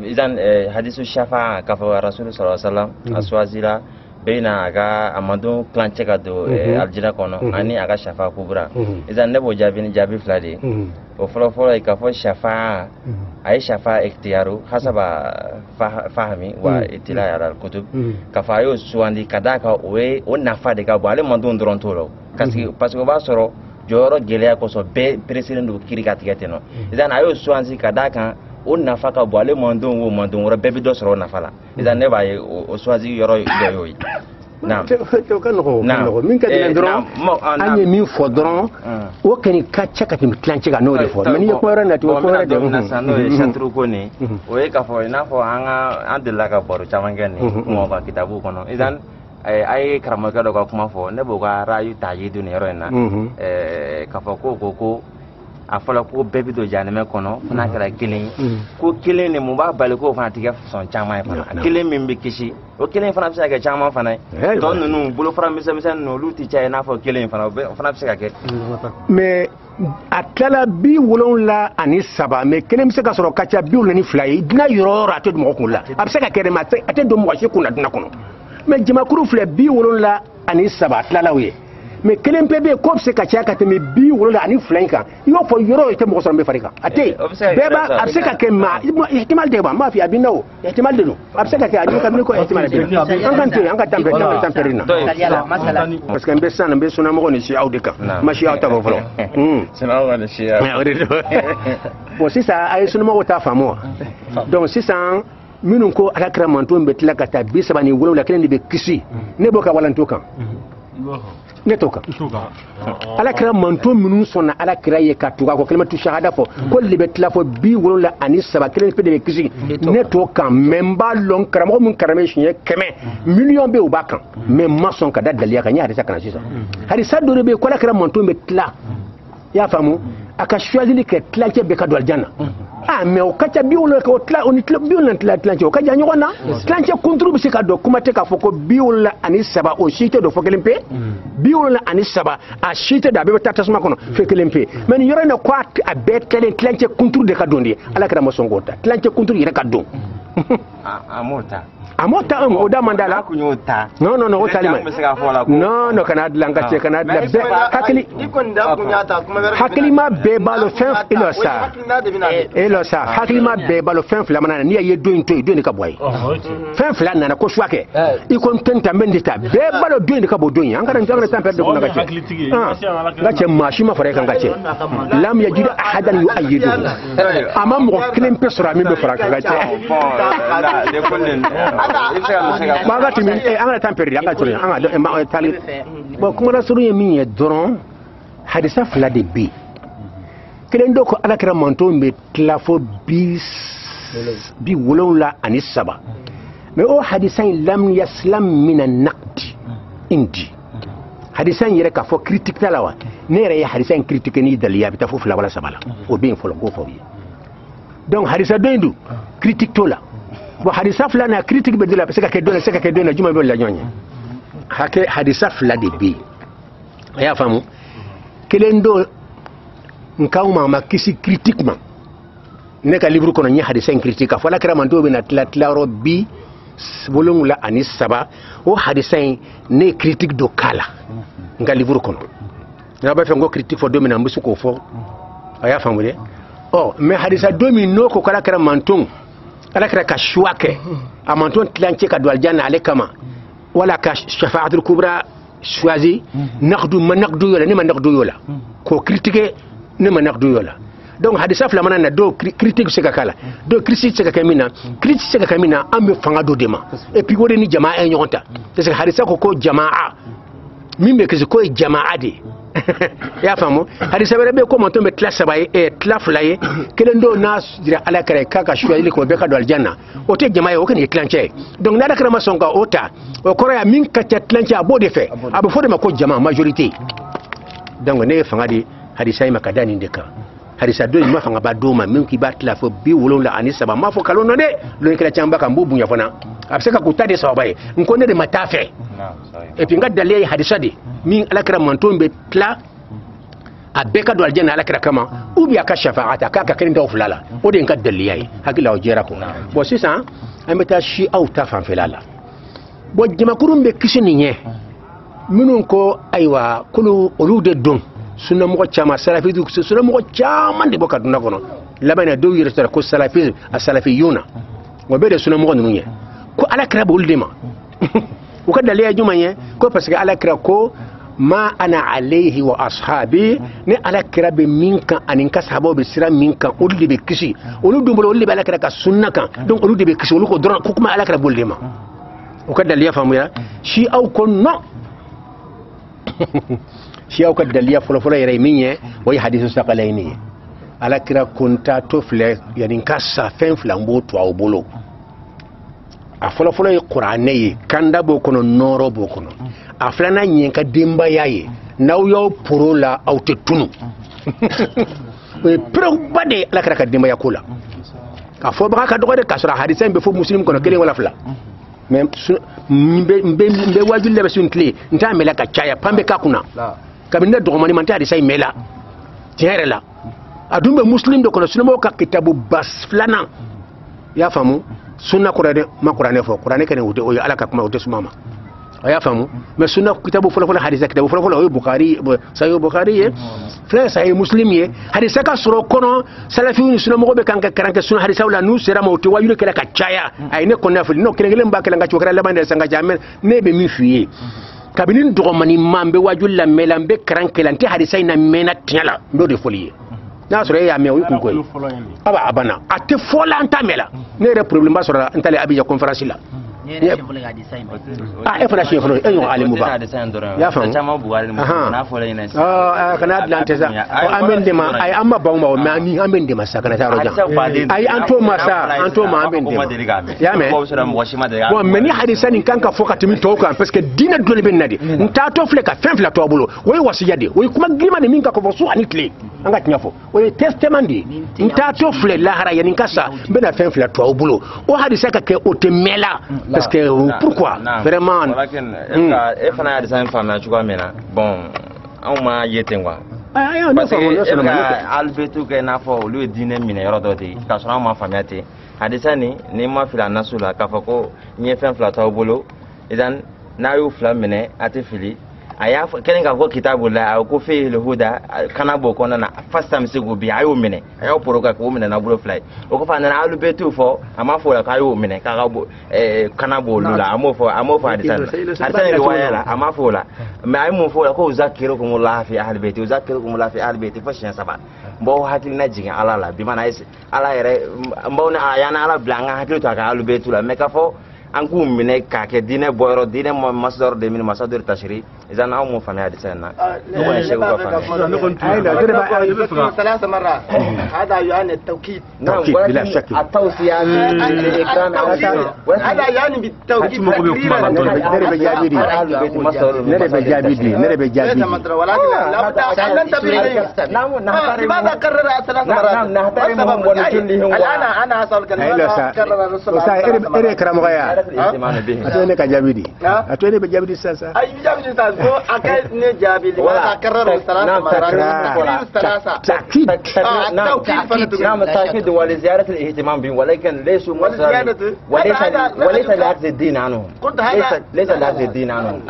idan hadisu shafa kafa rasul sallallahu alaihi wasallam aswazila beina aga amadu planche ka do aljina kono ani aga shafa kubra idan nebo jabi flade o folo kafa shafa ay shafa ikhtiyaru hasaba fahmi wa itila ala kutub kafa yo suwandi kadaka o nafa de ka bo ale mandon doron tolo parce que ba soro joro geleya ko so be president do kirika tigete no izan ayo swansi kadaka o nafa ka bo ale mandon wora be do soro nafa la izan ne ba o swansi yoro yoy nam to kan ko min ka dinan dron anye min fo dron o keni ka chaka tim clanche ga no de fo men ko ran na to ko ran de na sano e chatru ko ni o e ka fo ina fo anga andela ka boru chamangani mo ba kitabu kono izan ay karamaga do kuma fo ne bo ga rayu tayi du ne rena ka fo ko afala ko bebi do janeme kono fana kala kilin ko kilin ne mu ba bale ko fana tiga son chama fana kilin min bi kishi o kilin fana bisa ga chama fana don nunu bulo fara misa no luti chay na fo kilin fana bisa ga ke mais a tilala bi wolonwula ani saba mais kelen bɛ se ka sɔrɔ ka ca bi wolonwula ni fila ye dina yɔrɔ o yɔrɔ a tɛ mɔgɔ kun la a bɛ se ka kɛ dɛ mais a tɛ don mɔgɔ si kun na dina kɔnɔ mais jamakuru filɛ bi wolonwula ani saba a tilala o ye mais kelen pe bɛ ko bɛ se ka caya ka tɛmɛ bi wolonwula ani fila in kan i b'a fɔ yɔrɔ i tɛ mɔgɔ sɔrɔ n bɛ fari kan a tɛ yen bɛɛ b'a a bɛ se ka kɛ maa ihtimal de b'a n b'a f'i ye a bɛ na o ihtimal de don a bɛ se ka kɛ a ɲɛ kabini ko ihtimal de don an ka to yen an ka tan pɛrɛn na parce que n bɛ sisan n bɛ sunnamɔgɔ ni siyaw de kan n ma siyaw ta fɔ fɔlɔ sunnamɔgɔ ni siya o de don bon sisan a ye sunnamɔgɔw ta faamu wa donc sisan minnu ko alakira manton bɛ tila ka taa 37 kelen de bɛ kisi ne b'o ka walanto kan ne to kan alakira manton minnu sɔnna alakira ye ka tugu a kɔ kalimatu shahada fɔ ko de bɛ tila fɔ 73 kelen pe de bɛ kisi ne to kan mais n b'a lɔn karamɔgɔ min karamɛ siɲɛ 100 miliyɔn bɛ u b'a kan mais n ma sɔn ka da daliya kan n ye hadisa kana sisan hadisa dɔ de bɛ yen ko alakira manton bɛ tila i y'a faamu a ka choisili kɛ tilancɛ bɛɛ ka don alijanna mais o ka ca bi wolonwula o tila o ni bi wolonwula tilancɛ o ka jan ɲɔgɔn na tilancɛ kunturu bɛ se ka don kuma tɛ k'a fɔ ko 73 o si tɛ don fɔ kelen pe 73 a si tɛ don a bɛɛ bɛ taa tasuma kɔnɔ fɔ kelen pe mais nin yɔrɔ in na ko a bɛɛ kɛlen tilancɛ kunturu de ka don de ala kɛra ma sɔn k'o ta tilancɛ kunturu yɛrɛ ka don a m'o ta amo ta o da mandala non non non o talima non non kana dilan ka ce kana dilan be hakili hakili ma be balo fen ilo sa hakili ma be balo fen fila mana ni ye do into do ni ka boy fen fila nana ko swake i kon tenta mendita be balo do ni ka bo do an kana ngana tan perde ko na ka ce ga ce mashi ma fare kan ga ce lam yajid ahadan yu'ayyidu amma mo klim pesra mi be fara kan ga ce maga timi an ka tan perde an ka turi an ka ma tali bon kuma na suru ye min ye dɔrɔn hadisa fila de bi kelen do ko alakira manton be tila fo bi wolonwula ani saba mais o hadisa lam yaslam min an-naqd indi hadisa yɛrɛ ka fɔ critique ta la wa ne yɛrɛ ye hadisa critique ni daliya bi ta fo fila wala saba la o be fɔlɔ ko fɔ ye donc hadisa do indu critique to la bon hadisa fila na critique be de la se ka kɛ do na juma be la ɲɔgɔn ye hake hadisa fila de be a y'a faamu kelen do nkaw ma kisi critique ma ne ka livre kɔnɔ n ye hadisa critique a fɔ alakira manton bɛ na tila yɔrɔ bi wolonwula ani saba o hadisa ne critique do kala n ka livre kɔnɔ n'a b'a fɛ n ko critique fɔ don min na n bɛ se k'o fɔ a y'a faamu dɛ mais hadisa don min n'o ko alakira manton alakira ka choix kɛ a manton tilancɛ ka don alijanna ale kama wala ka shafa'atul kubra choisi naqdu ma naqdu yola ne ma naqdu yola ko critiquer ne ma naqdu yola donc hadisa fila mana na do critique se ka kala do critique se ka kamina critique se ka kamina an be fanga do de ma et puis wode ni jamaa e ɲɔgɔn ta parce que hadisa ko jamaa min be kisi ko jamaa de ya faamu hadisa wɛrɛ be ko manton be tila saba ye tila fila ye kelen do n'a dira ala kɛra k'a ka choisir ko bɛɛ ka don alijanna o tɛ jama ye o kɔni ye tilancɛ ye donc n'ala kɛra ma sɔn ka o ta o kɔrɔ ya min ka ca tilancɛ a b'o de fɛ a bɛ fɔ de ma ko jama majorité donc ne ye fanga di hadisa in ma ka da nin de kan hadisa do ma fanga ba do ma min k'i b'a tila fɔ 73 m'a fɔ kalon nɔ dɛ lɔnni kɛra caman ba kan n b'o bonya fana a bɛ se ka k'u ta de sababa ye n ko ne de ma taa fɛ et puis n ka daliya ye hadisa de min ala kɛra manton bɛ tila a bɛɛ ka don alijanna ala kɛra kama ou bien a ka shafa'ata k'a ka kelen t'aw fila la o de ye n ka daliya ye hakili la o jɛra ko bon sisan an bɛ taa si aw ta fanfɛla la bon jamakuru bɛ kisi nin ye minnu ko ayiwa k'olu olu de don sunnamɔgɔ caman salafidu sunnamɔgɔ caman de bɔ kaduna kɔnɔ laban na dɔw yɛrɛ sɔrɔ ko salafi a salafiyuna o bɛɛ de sunnamɔgɔ ninnu ye ko ala kɛra b'olu de ma u ka daliya jumɛn ye ko parce que ala kɛra ko ma ana alayhi wa ashabi ne ala kira be min kan ani ka sahabaw be sira min kan olu de be kisi olu dum bolo olu de be ala kira ka sunna kan donc olu de be kisi olu ko dron ko kuma ala kira bol de ma o ka daliya famu ya shi aw ko no shi aw ka daliya folo folo yere min ye way hadithu saqalaini ala kira kunta to fle yani ka sa fen flambo to aw bolo a folo folo ye qur'ane ye kanda bo kono noro bo kono a filana ɲɛ ka denbaya ye n'aw y'aw poro la aw tɛ tunu o ye perewuba de ala kɛra ka denbaya ko la a fɔbaga ka dɔgɔ de k'a sɔrɔ a hadisa in bɛ fɔ muslim kɔnɔ kelen wala fila mais n bɛ wajuli la bɛ sun tile n t'a mɛla ka caya pan bɛ k'a kunna kabini ne dɔgɔmani man tɛ hadisa in mɛla tiɲɛ la a dun bɛ muslim de kɔnɔ silamɛw ka kitabu bas filanan i y'a faamu sunna kuranɛ ma kuranɛ fɔ kuranɛ kɛnɛ o ye ala ka kuma o tɛ suma ma a y'a faamu mais sunna kitabu fɔlɔfɔlɔ hadisa kitabu fɔlɔfɔlɔ o ye bukhari ye filɛ sahih muslim ye hadisa ka sɔrɔ kɔnɔ salafiw ni sunamɔgɔw bɛ kan ka karan kɛ sunna hadisaw la n'u sera ma o tɛ wajulu kɛlɛ ka caya a ye ne kɔnɔ fili n'o kelen b'a kɛlɛ n ka cokɛra laban de san ka ja ne bɛ min f'i ye kabini dɔgɔmani ma n bɛ wajulu lamɛn la n bɛ karan kɛlɛ n tɛ hadisa in na mɛnna tiɲɛ la n b'o de fɔli ye n'a sɔrɔ e y'a mɛn o ye kunko ye a banna a tɛ fɔ la an t'a mɛn la ne yɛrɛ problème ba sɔrɔ n taalen Abidjan conférence la e fana siɲɛ fɔlɔ e ɲɔgɔn alimu ba i y'a faamu kana dilan tɛ sa an bɛ n dɛmɛ ayi an ma ban o ma mais an bɛ n dɛmɛ sa kana taa yɔrɔ jan ayi an t'o ma sa an t'o ma an bɛ n dɛmɛ i y'a mɛn bon mais ni hadisa nin kan ka fɔ ka tɛmɛ tɔw kan parce que diinɛ dɔ de bɛ nin na de n taatɔ filɛ ka fɛn fila to a bolo o ye wasiya de o ye kuma girinma de min ka fɔ su ani tile an ka tiɲɛ fɔ o ye testament de ye n taatɔ filɛ lahara yanni n ka sa n bɛna fɛn fila to aw bolo o hadisa ka kɛ o tɛ mɛn la parce que pourquoi vraiment e fana y'a design faamuya cogoya min na bon anw ma ye ten quoi parce que e bɛ ka albetu kɛ i n'a fɔ olu ye diinɛ minɛ yɔrɔ dɔ de ye k'a sɔrɔ anw ma faamuya ten hadisa nin n'i ma fili a nasu la k'a fɔ ko n ye fɛn fila t'aw bolo n'a y'o fila minɛ a tɛ fili a y'a kelen k'a fɔ kitabu la a ko fe huda kana bɔ kɔnɔna na fasta bɛ se k'o bi a y'o minɛ a y'o poro ka k'o minɛ n'a bolo fila ye o kɔfɛ a nana alubetu fɔ a ma fɔ o la k'a y'o minɛ k'a ka bɔ kana bɔ olu la a m'o fɔ hadisa ni riwaya la a ma fɔ o la mais a ye mun fɔ o la ko uzakirukumullah fi ahli baiti uzakirukumullah fi ahli baiti fo siɲɛ 3 n b'aw hakilina jigin ala la bi mana ala yɛrɛ n b'aw ni a y'an ala bila an ka hakili to a ka alubetu la mais k'a fɔ an k'u minɛ k'a kɛ diinɛ bɔyɔrɔ diinɛ masadɔr de min masadɔr tashiri izan aw m'o faamuya hadisa in na ne kɔni seko ka faamuya ثلاث مرات هذا يعني التوكيد بلا شك التوصية هذا يعني بالتوكيد ولكن لابد أن تنتبه لماذا كرر 3 مرات نحترمهم ونكلهم الآن أنا أسألك لماذا كرر الرسول atone ka jabidi atone be jabidi sasa ay jabidi sasa ko akay ne jabidi wala karraru 3 مرات تأكيد نعم تأكيد ولزيادة الاهتمام بهم ولكن ليسوا وليس لأخذ الدين عنهم ليس لأخذ الدين عنهم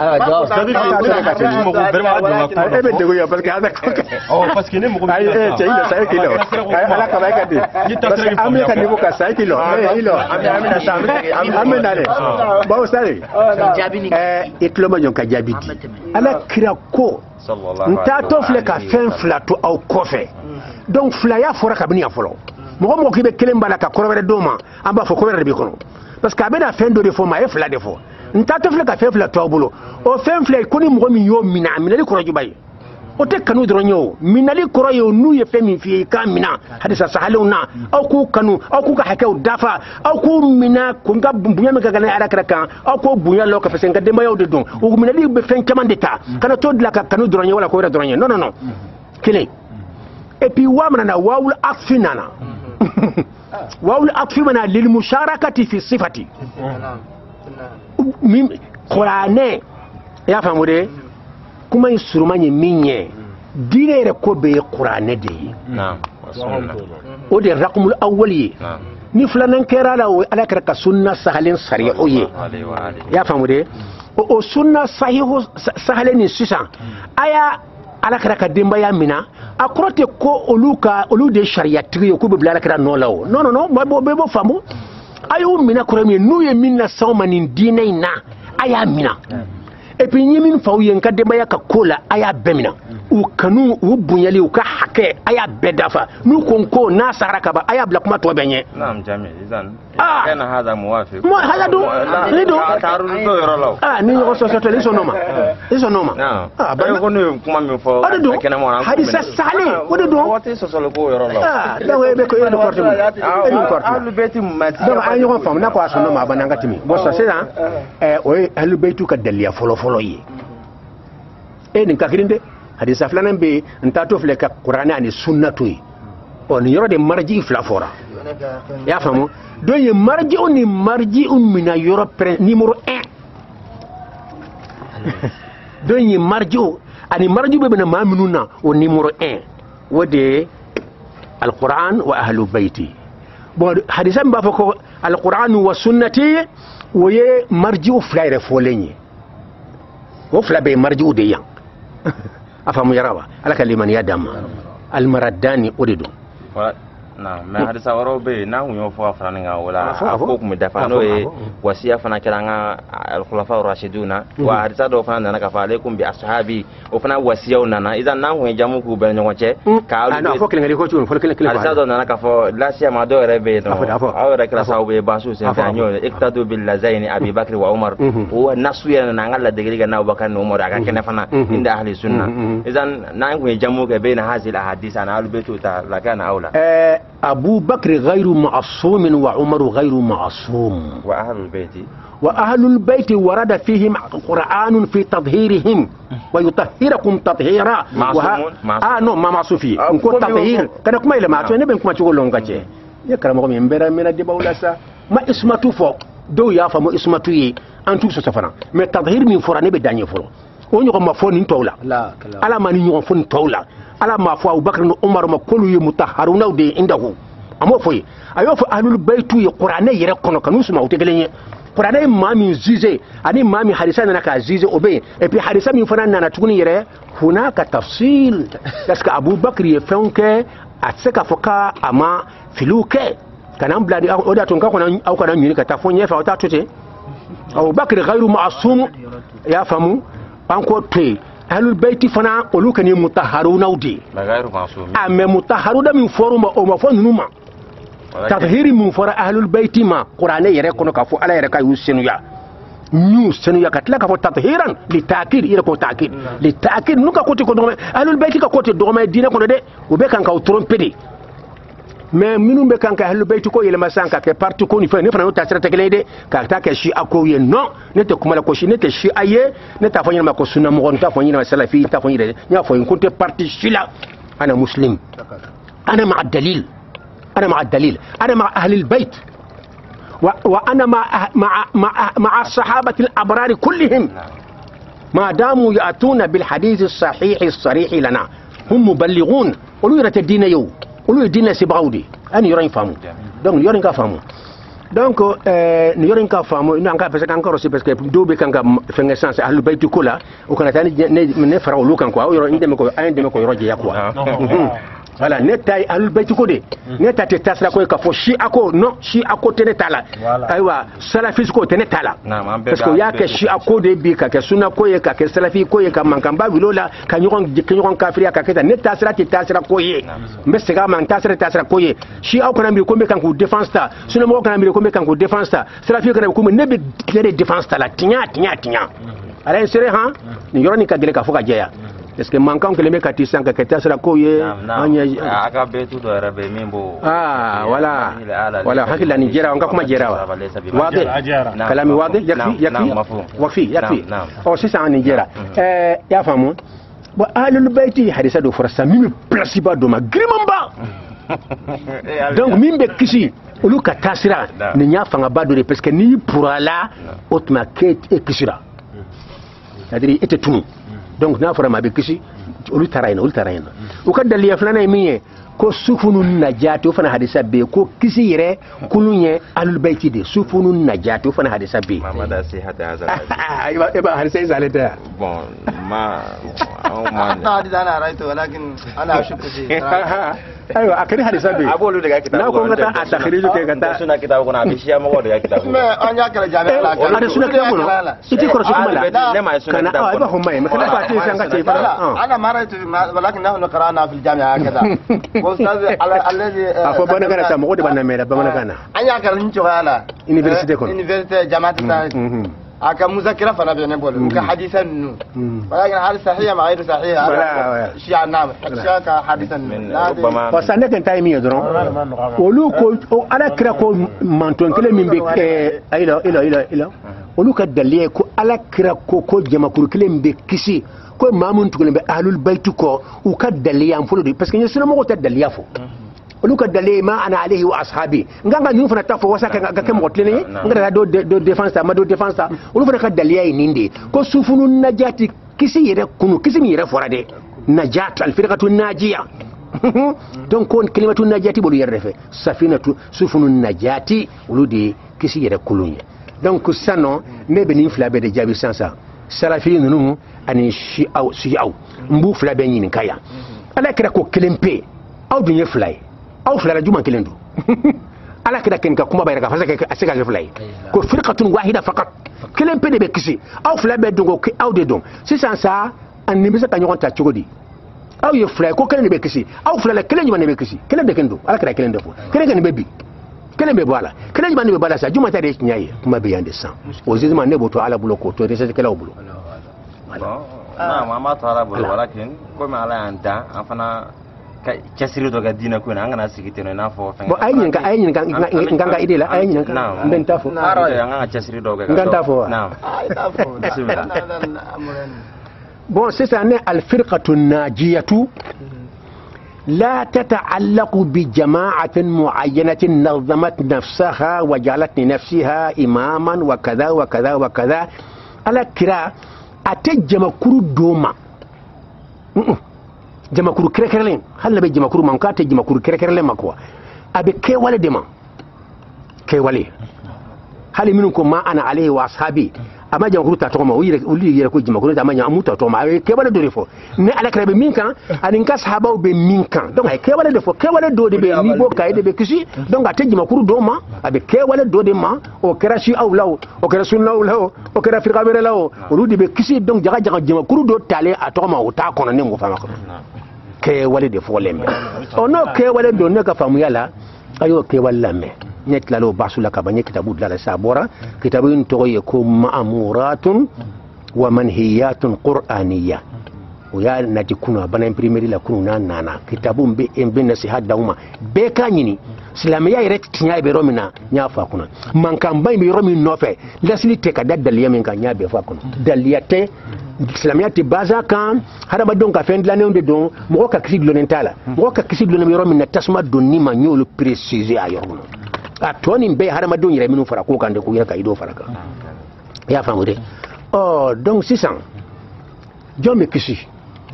itloma jonka jabidi ala kira ko nta to filɛ ka fɛn fila to aw kɔfɛ donc filaya fɔra kabini yan fɔlɔ mɔgɔ mɔgɔ k'i bɛ kelen b'a la ka kɔrɔ wɛrɛ d'o ma an b'a fɔ ko wɛrɛ de b'i kɔnɔ parce que a bɛna fɛn dɔ de fɔ ma a ye fila de fɔ nta to filɛ ka fɛn fila to aw bolo o fɛn fila ko ni mɔgɔ min y'o minɛ a minɛli kɔrɔ juba ye o tɛ kanu dɔrɔn ye o minɛli kɔrɔ ye o n'u ye fɛn min f'i ye i k'a minɛ hadisa sahalenw na aw k'u kanu aw k'u ka hakɛw dafa aw k'u minɛ ko n ka bonya min ka kan ala kɛra kan aw k'o bonya lɔ ka parce que n ka denbayaw de don o minɛli bɛ fɛn caman de ta kana to dilan ka kanu dɔrɔn ye wala ko wɛrɛ dɔrɔn ye non non non kelen et puis wa mana na wawul afi nana wawul afi mana lil musharakati fi sifati min qur'ane ya famu de kuma in suruma ye min ye diinɛ yɛrɛ ko bɛɛ ye kuranɛ de ye o de ye rakumul awwal ye ni filanan kɛra la o ala kɛra ka sunna sahalen sariyaw ye i y'a faamu de o sunna sahalen ni sisan a y'a ala kɛra ka denbaya mina a kɔrɔ tɛ ko olu de ye sariyatigi ye k'u bɛ bila ala kɛra nɔ la o non non non bɛɛ b'o faamu a y'o mina kɔrɔ min ye n'u ye min na s'anw ma nin diinɛ in na a y'a mina et puis ni min fa u ye n ka denbaya ka ko la a y'a bɛɛ mina u kanu u bonyali u ka hakɛ a y'a bɛɛ dafa n'u ko n ko n'a sagara ka ban a y'a bila kuma tɔ bɛɛ ɲɛ كان هذا موافق هذا دو لدو ni ɲɔgɔn sɔsɔtɔ ni sɔnɔ ma i sɔnɔ ma bari ko ne kuma min fɔ hadisa sale o de don waati sɔsɔli ko yɔrɔ la donc e bɛ ko e ni kɔrɔti e ni kɔrɔti donc an ye ɲɔgɔn faamu n'a ko a sɔnɔ ma a banna an ka tɛmɛ bon sisan o ye ahlubeitu ka daliya fɔlɔ ye e nin ka girin dɛ hadisa filanan bɛ yen n taa to filɛ ka kuranɛ ani sunna to yen ɔ nin yɔrɔ de mariji fila fɔra i y'a faamu donc ye marjiw ni marjiw mina yɔrɔ numéro 1 donc ye marjiw ani marjiw bɛ mina maa minnu na o numéro 1 ودي القرآن وأهل بيتي حديثا بافكو القرآن والسنة ويه مرجو فلاير فوليني وفلا بي مرجو ديان أفهم يراوا على كلمة يدام المرداني أريدو نعم ما هذا سوارو بي نعم يوفوا فرانيا ولا أفوق مدفعنا وسيا فنا كلامنا الخلفاء الراشدون وهذا سادو فنا نك فعليكم بأصحابي وفنا وسياونا إذا نعم يجمعوا كوبين يومشة كارو أنا أفوق لين غيري كوتشون فلك لين هذا سادو نك فو لا سيا ما دو ربي أو ركلا ساو بي باسو سنتانيو اقتدوا باللزين أبي بكر وعمر ونسوي نعال لدغري كنا أبو بكر وعمر أكان كنا فنا عند أهل السنة إذا نعم يجمعوا بين هذه الأحاديث أنا أهل بيتو لكان أولى أبو بكر غير معصوم وعمر غير معصوم وأهل البيت ورد فيهم قرآن في تطهيرهم ويطهركم تطهيرا معصومون نو ما معصوم فيه نكون تطهير كان كما إلى ما تقول نبي كما تقول لهم كذا يكرمكم ينبرا من الدبولاسا ما اسمته فوق دو يافا ما اسمته يه أنتم سفرنا ما تطهير من فراني بداني فرو ونيكم ما فون تولا لا على ما نيكم فون تولا ala ma fo Abubakar no Umar ma kolu yi mutaharuna de indahu amo foyi ayo fo ahlul baytu yi qur'ana yere kono kanu suma utegelenye qur'ana mami zize ani mami hadisa na ka zize obe et puis hadisa mi fana na tuguni yere hunaka tafsil parce que Abubakar yi fenke atseka foka ama filuke kana bladi oda tonka kona au kana nyuni ka tafonye fa ota tote Abubakar ghairu ma'sum ya famu anko te ahlul bayti fana olu kan mutahharuna udi غير معصوم amma mutahharuda min foruma o ma fonuma tadhhiri min fora ahlul bayti ma qur'ana yere kono ka fo ala yere ka yusenu ya ñu senu ya katla ka fo tadhhiran li ta'kid ila ko ta'kid li ta'kid nuka koti ko do ahlul bayti ka koti do ma dina kono de o be kan ka trompede mais minum be kan ka ahlul bayti ko yele masanka ke parti ko ni fa ne fa no tasira tegelede ka ta ke shi akoye non ne te kuma la ko shi ne te shi aye ne ta fanyina ma ko sunna mo ta fanyina salafi ta fanyina nya fo in kunte parti shila ana muslim ana ma dalil انا مع الدليل انا مع اهل البيت وانا مع الصحابه الابرار كلهم ما داموا ياتون بالحديث الصحيح الصريح لنا هم مبلغون ولو يرى الدين يو ولو الدين سيباودي ان يرين فامو دونك يرين كفامو donc يرين كفامو ان انك parce que encore aussi parce que دوبي كان فين سانس اهل البيت كلها وكان تاني من فرعوا لو كان كو يرو اندم كو اندم كو يروجي يكوا voilà neta ahlul bayti ko de neta te tasra ko ka fo shi ako no shi ako tene tala aywa salafis ko tene tala parce que ya ke shi ako de bi ka ke sunna ko ye ka ke salafi ko ye ka mankamba bilola ka nyon kafiri ka ke neta tasra te tasra ko ye mbese ga man tasra ko ye shi ako na mi ko me kan ko defense ta sunna mo kan mi ko me kan ko defense ta salafi kan ko me ne be defense ta la tinya ala sere ha ni yoroni ka gele ka fo ka jeya est-ce que manquant que les mecs qui sont que tasra koye aka betu do rabe mimbo voilà voilà hakila ni jera onka kuma jera wade kalami wade yakfi o sisa ni jera ya famu bo ahlul bayti hadisa do forsa mimi plasiba do ma grimamba donc mimbe kisi ulu ka tasra ni nya fanga bado parce que ni pourala otma ket e kisira c'est-à-dire était tout donc na fara ma be kisi ulu tarayna o kadda liya flana miye ko sufunun najati o fana hadisa be ko kisi yire kulunye alul bayti de sufunun najati o fana hadisa be mamada si hada hazal ba hadisa zaleta bon ma hadisa ana raito walakin ana ashku fi ايوه اكيد حديثا بي ابولو دغا كتاب لا كون كتا تخريج كتا سنه كتاب كنا بيشيا مو دغا كتاب ما انيا كلا جامع لا انا سنه كتاب لا ايتي كرسو كما لا كان ايوه هم ما كان فاتي سانغا تي انا ما رايت ولكن نحن قرانا في الجامعه هكذا استاذ الذي افو بنا كان سامو دي بنا ميدا بنا كان انيا كلا نيتو hala université كون université جامعه الثاني aka muzakira fana be ne bol ka hadisan nu walakin hal sahiha ma ghairu sahiha shi'a nam shaka hadisan ربما wasane kan tay mi yodron olu ko ala kira ko manton kele min be ila olu ka daliye ko ala kira ko jama kur kele min be kisi ko mamun tukule be ahlul bait ko u ka daliya am folo parce que ni sunu mo ta daliya fo olu ka dale ma ana alayhi wa ashabi nganga ñu fana tafo wasa ka ke motle ni ngara do defense ma do defense olu fana ka daliya ninde ko sufunu najati kisi yere kunu kisi mi yere forade najat al firqatu najiya donc kon kalimatu najati bolu yerrefe safinatu sufunu najati uludi kisi yere kulunya donc sano ne be ni flabe de jabi sansa salafi nunu ani shi'aw mbu flabe nyini kaya ala kira ko kelempe aw dunye flay aw flara juma kelendu ala kira ken ka kuma bayra ka fasaka asika ke flay ko firqatun wahida faqat kelempe de be kisi aw flabe dungo ke aw de don si sansa an ni bisa ka nyon ta chogodi aw ye flay ko kelen de be kisi aw flala kelen juma ne be kisi kelen de kendo ala kira kelen de fo kelen kan be bi kelen be bala kelen juma ne be bala sa juma ta de nyaye kuma be yande san o zizma ne boto ala bulo ko to de se kala bulo na mama to ala bulo walakin ko ma ala anda afana casiri do ga dina ko na ngana sigite no na fo bo ayin ka nganga ide la ayin ka ben tafo nganga casiri do ga nganta fo na tafo bismillah bon c'est ça ne al firqatu najiyatu لا تتعلق بجماعة معينة نظمت نفسها وجعلت نفسها إماما وكذا وكذا وكذا على كرا أتجمع كرو دوما جمع كرو كركرلين هل نبي جمع كرو منكات جمع كرو كركرلين مكوا أبي كي والي دما كي والي هل منكم ما أنا عليه وأصحابي ama jankuru ta toma uli yere ko jimakuru ta manya amuta toma ke wala do defo ne ala krabe minkan anin ka sahaba be minkan donc ay ke wala defo ke wala do de be ni bo kay de be kisi donc ate jimakuru do ma abe ke wala do de ma o kerashi aw law o kera sunna aw law o kera firqa bere law o de be kisi donc jaga jimakuru do tale a toma o ta kono ne mo fama ko ke wala defo lembe o no ke wala do ne ka famu yala ayo ke wala me نيت لالو باسو لك بني كتابو دلا سابورا كتابين توي يكون مأمورات ومنهيات قرآنية ويا ناتي كنا بنا بريميري لا كنا نانا كتابون بي ام بي نصيحات داوما بيكا نيني سلاميا يرت تنيا بيرومنا نيا فاكونا من كان باي بيرومي نوفي لاسلي تيكا داليا من كان نيا بيفاكونا دالياتي سلاميا تي بازا كان هذا بدون كافين لا نيوم دون موكا كسيد لوننتالا موكا كسيد لون بيرومنا تسما دوني ما نيولو بريسيزي ايورنا atoni mbe harama don yire minu fara ko kan de ko yaka ido faraka ya famude oh donc 600 jombe kisi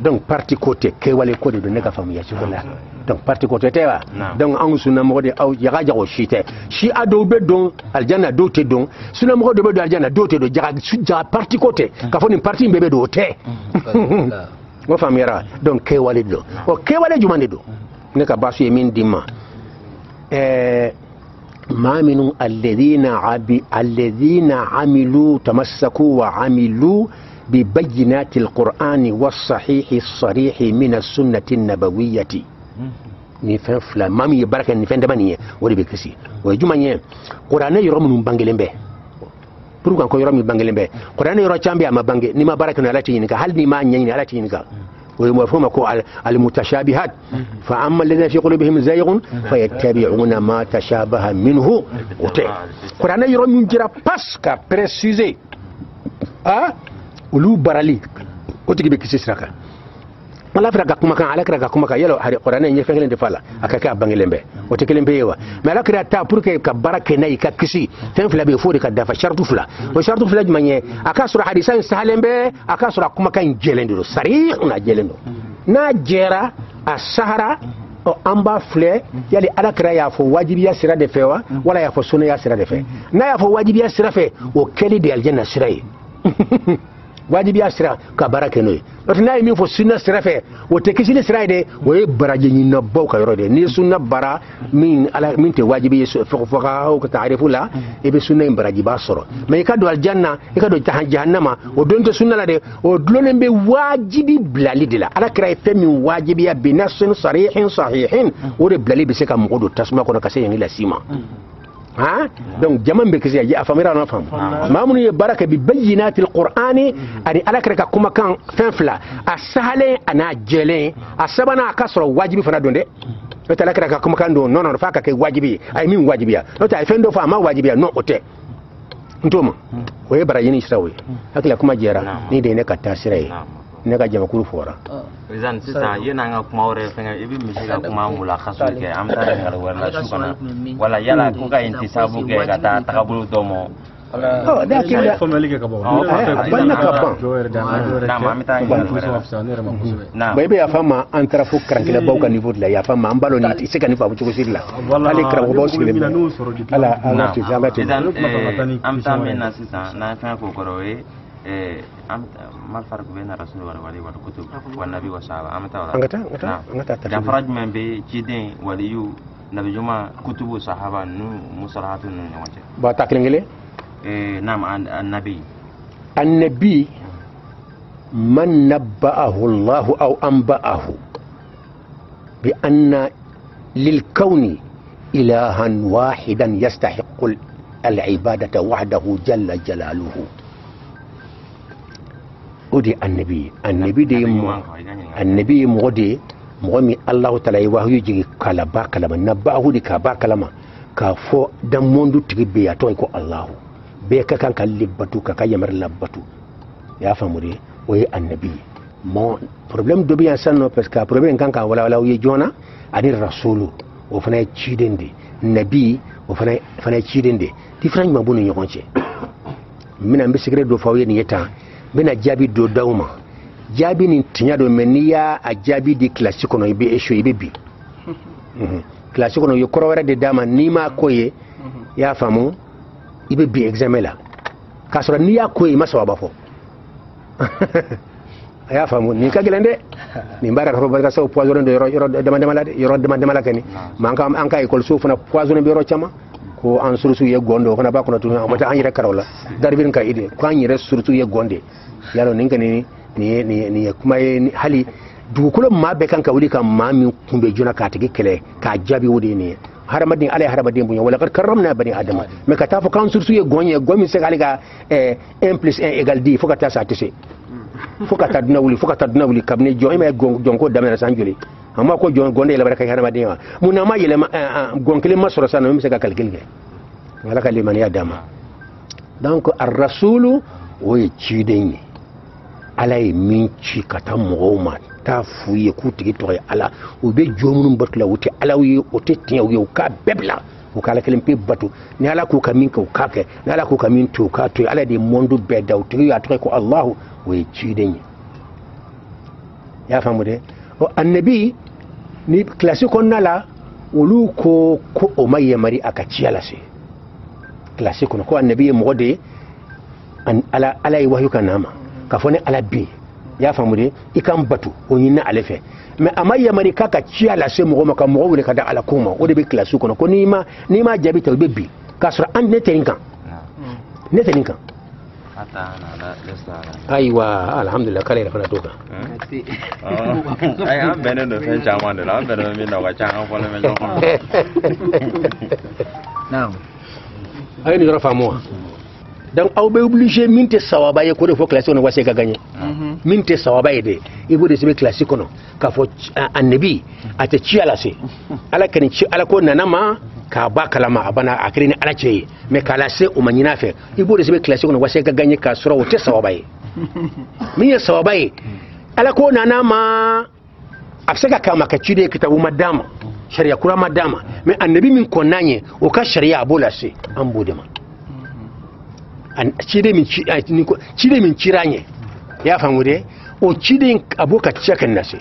donc parti côté ke wale ko de ne ka famu ya sikola donc parti côté tewa donc an sunna mo de aw yaga jago shite shi ado be don aljanna do te don sunna mo de be do aljanna do te do jaga parti côté ka foni parti mbebe do te mo famira donc ke wale do o ke wale jumande do ne ka basu yemin dimma ما من الذين عملوا تمسكوا وعملوا ببينات القرآن والصحيح الصريح من السنة النبوية نفهم فلا ما مي بركة نفهم دمانية ولي بكسي ويجمعني قرآن يرمون بانجلمبه بروكان كو يرمون بانجلمبه قرآن يرى تشامبي أما بانج نما بركة نالتي ينكا هل نما نيني نالتي ينكا ومفهومكم المتشابهات فأما الذين في قلوبهم زيغ فيتبعون ما تشابه منه قرآن يرون من جرا باسكا بريسيزي ولو برالي وتجي بكسي سرقة ولا فرق كما كان على كرا كما كان يلو قرآن يفعلن دفالا أكاكا بانجلمبه وتكلم بيوا ما لا كرا تا بورك كبارك ناي ككسي تنفلا بيفوري كدافع شرط فلا وشرط فلا جمانية أكاسر حديثان سهلين به أكاسر كما كان جلندو صريح ونجلندو ناجرا السهرة amba fle yali ala kra ya fo wajibi ya sira de fewa wala ya fo sunna ya sira de fe na ya fo wajibi ya sira fe o keli de aljanna sirai wajibi ya sira ka barake noy ot nay mi fo sunna sira fe o te kisile sira de o e baraje ni no baw ka yoro de ni sunna bara min ala min te wajibi fo fo ka o ka ta'rifu la e be sunna baraji ba soro mais ka do aljanna e ka do jahannama o donte sunna la de o dlonen be wajibi blali de la ala kra fe min wajibi ya binasun sarihin sahihin o de blali be se ka mo do tasma ko ka se yin la sima ها دونك جمان بكزي يا فاميرا نفهم ما من بركه ببينات القران اني الاكرك كما كان فنفلا السهل انا جلين اسبنا كسر واجبي فنا دوندي تلاكرك كما كان دون نون فاكا كي واجبي اي مين واجبي نو تاي فندو فما واجبي نو اوتي نتوما وي براجيني شراوي اكلا كما جيرا ني دي نكا تاسري نكا جما كورو فورا Rizan sisa yena nga kuma ore fenga ibi mishika kuma mula khasu ke amta ngal wala shukana wala yala kuka intisabu ke kata takabulu domo oh da ke da banna ka ban bai bai afama an tarafu krankila bauka niveau la ya fama an balo ni isika ni fa buco sirla ali krango bawo sigile ala ala ti jangati am tamena sisa na fa ko korowe am mal farq bayna rasul wa kutub wa nabi wa sahaba am tawala ngata dan faraj men be ci den waliyu nabi juma kutubu sahaba nu musalahatun nu nyawate ba taklingile نعم النبي من نبأه الله أو أنبأه بأن للكون إلها واحدا يستحق العبادة وحده جل جلاله ودي النبي مودي مغمي الله تعالى وهو يجي كلابا كلام نبأه دي كابا كلام كفو دموندو تربية تويكو الله be ka kan libbatu ka yamar labbatu ya famu de oye annabi mo problem do biyan sanno parce que problem kan ka wala ye jona ani rasulu o fana cidende nabi o fana cidende different ma bunu yokonce mina mbi secret do fawo ni yeta bina jabi do dawma jabi ni tinya do meniya a jabi di classique no ibe esho ibe bi classique no yo korowara de dama ni ma koye ya famu ibe bi examen la kasora ni ya koyi masa wabafo aya famu ni ka gelende ni mbara ko ba sa poison do yoro demande malade kani manka an ka école soufuna poison be yoro chama ko an sursu ye gondo ko na ba ko na tunu amata an yire karola darbin ka ide ko an yire sursu ye gonde yalo ninga ni kuma hali dukulo ma be kan ka wuli kan ma min kumbe juna ka tigi kele ka jabi wudi ni haramadin alai haramadin bunya wala kar karramna bani adama me ka tafu kan sursu ye gonye gomi se kaliga 1 + 1 = 10 fuka ta sa tise fuka ta duna wuli kabne joime jonko damena sanjuli amma ko gonde la baraka haramadin wa muna ma yele gonkele masoro sana me se ka kalkilge wala kaliman ya dama donc ar-rasulu way cidenye alay min ci kata mogoma ta fuye ku tigi to ala o be jomunum batula wuti ala wi o te tiya wi ka bebla o kala kelim pe batu ni ala ku kamin ko kake ni ala ku kamin to ka to ala de mondu be daw tigi ya to ko allah way ci denye ya famude o annabi ni classique on nala olu ko o maye mari aka ciyala se classique ko annabi mo de an ala wahyu kanama kafone ala bi ya famude ikan batu onyina alefe mais amaya mari kaka chia la se mo ka mo wure kada ala kuma o de be classe ko ni ma jabi taw be bi kasra an netenka ata na lesa aywa alhamdulillah kale da fana toka ay am bene do fe chama de la bene mi no ka chama ko le me jo naam ay ni rafa mo donc aw be obligé minte sawaba ye ko de fo classe on wase ka gagner minte sawaba ye de ibo de sebe classe ko no ka fo annabi ata ci ala se ala kan ci ala ko nanama ka ba kalama abana akrini ala ce me kala se o manyina fe ibo de sebe classe ko no wase ka gagner ka sura o te sawaba ye min ye sawaba ye ala ko nanama afsaka kama ka ci de kitabu madama sharia kura madama me annabi min ko nanye o ka sharia abola se an bude ma cide min ciranye ya famu de o cide aboka ciakan nase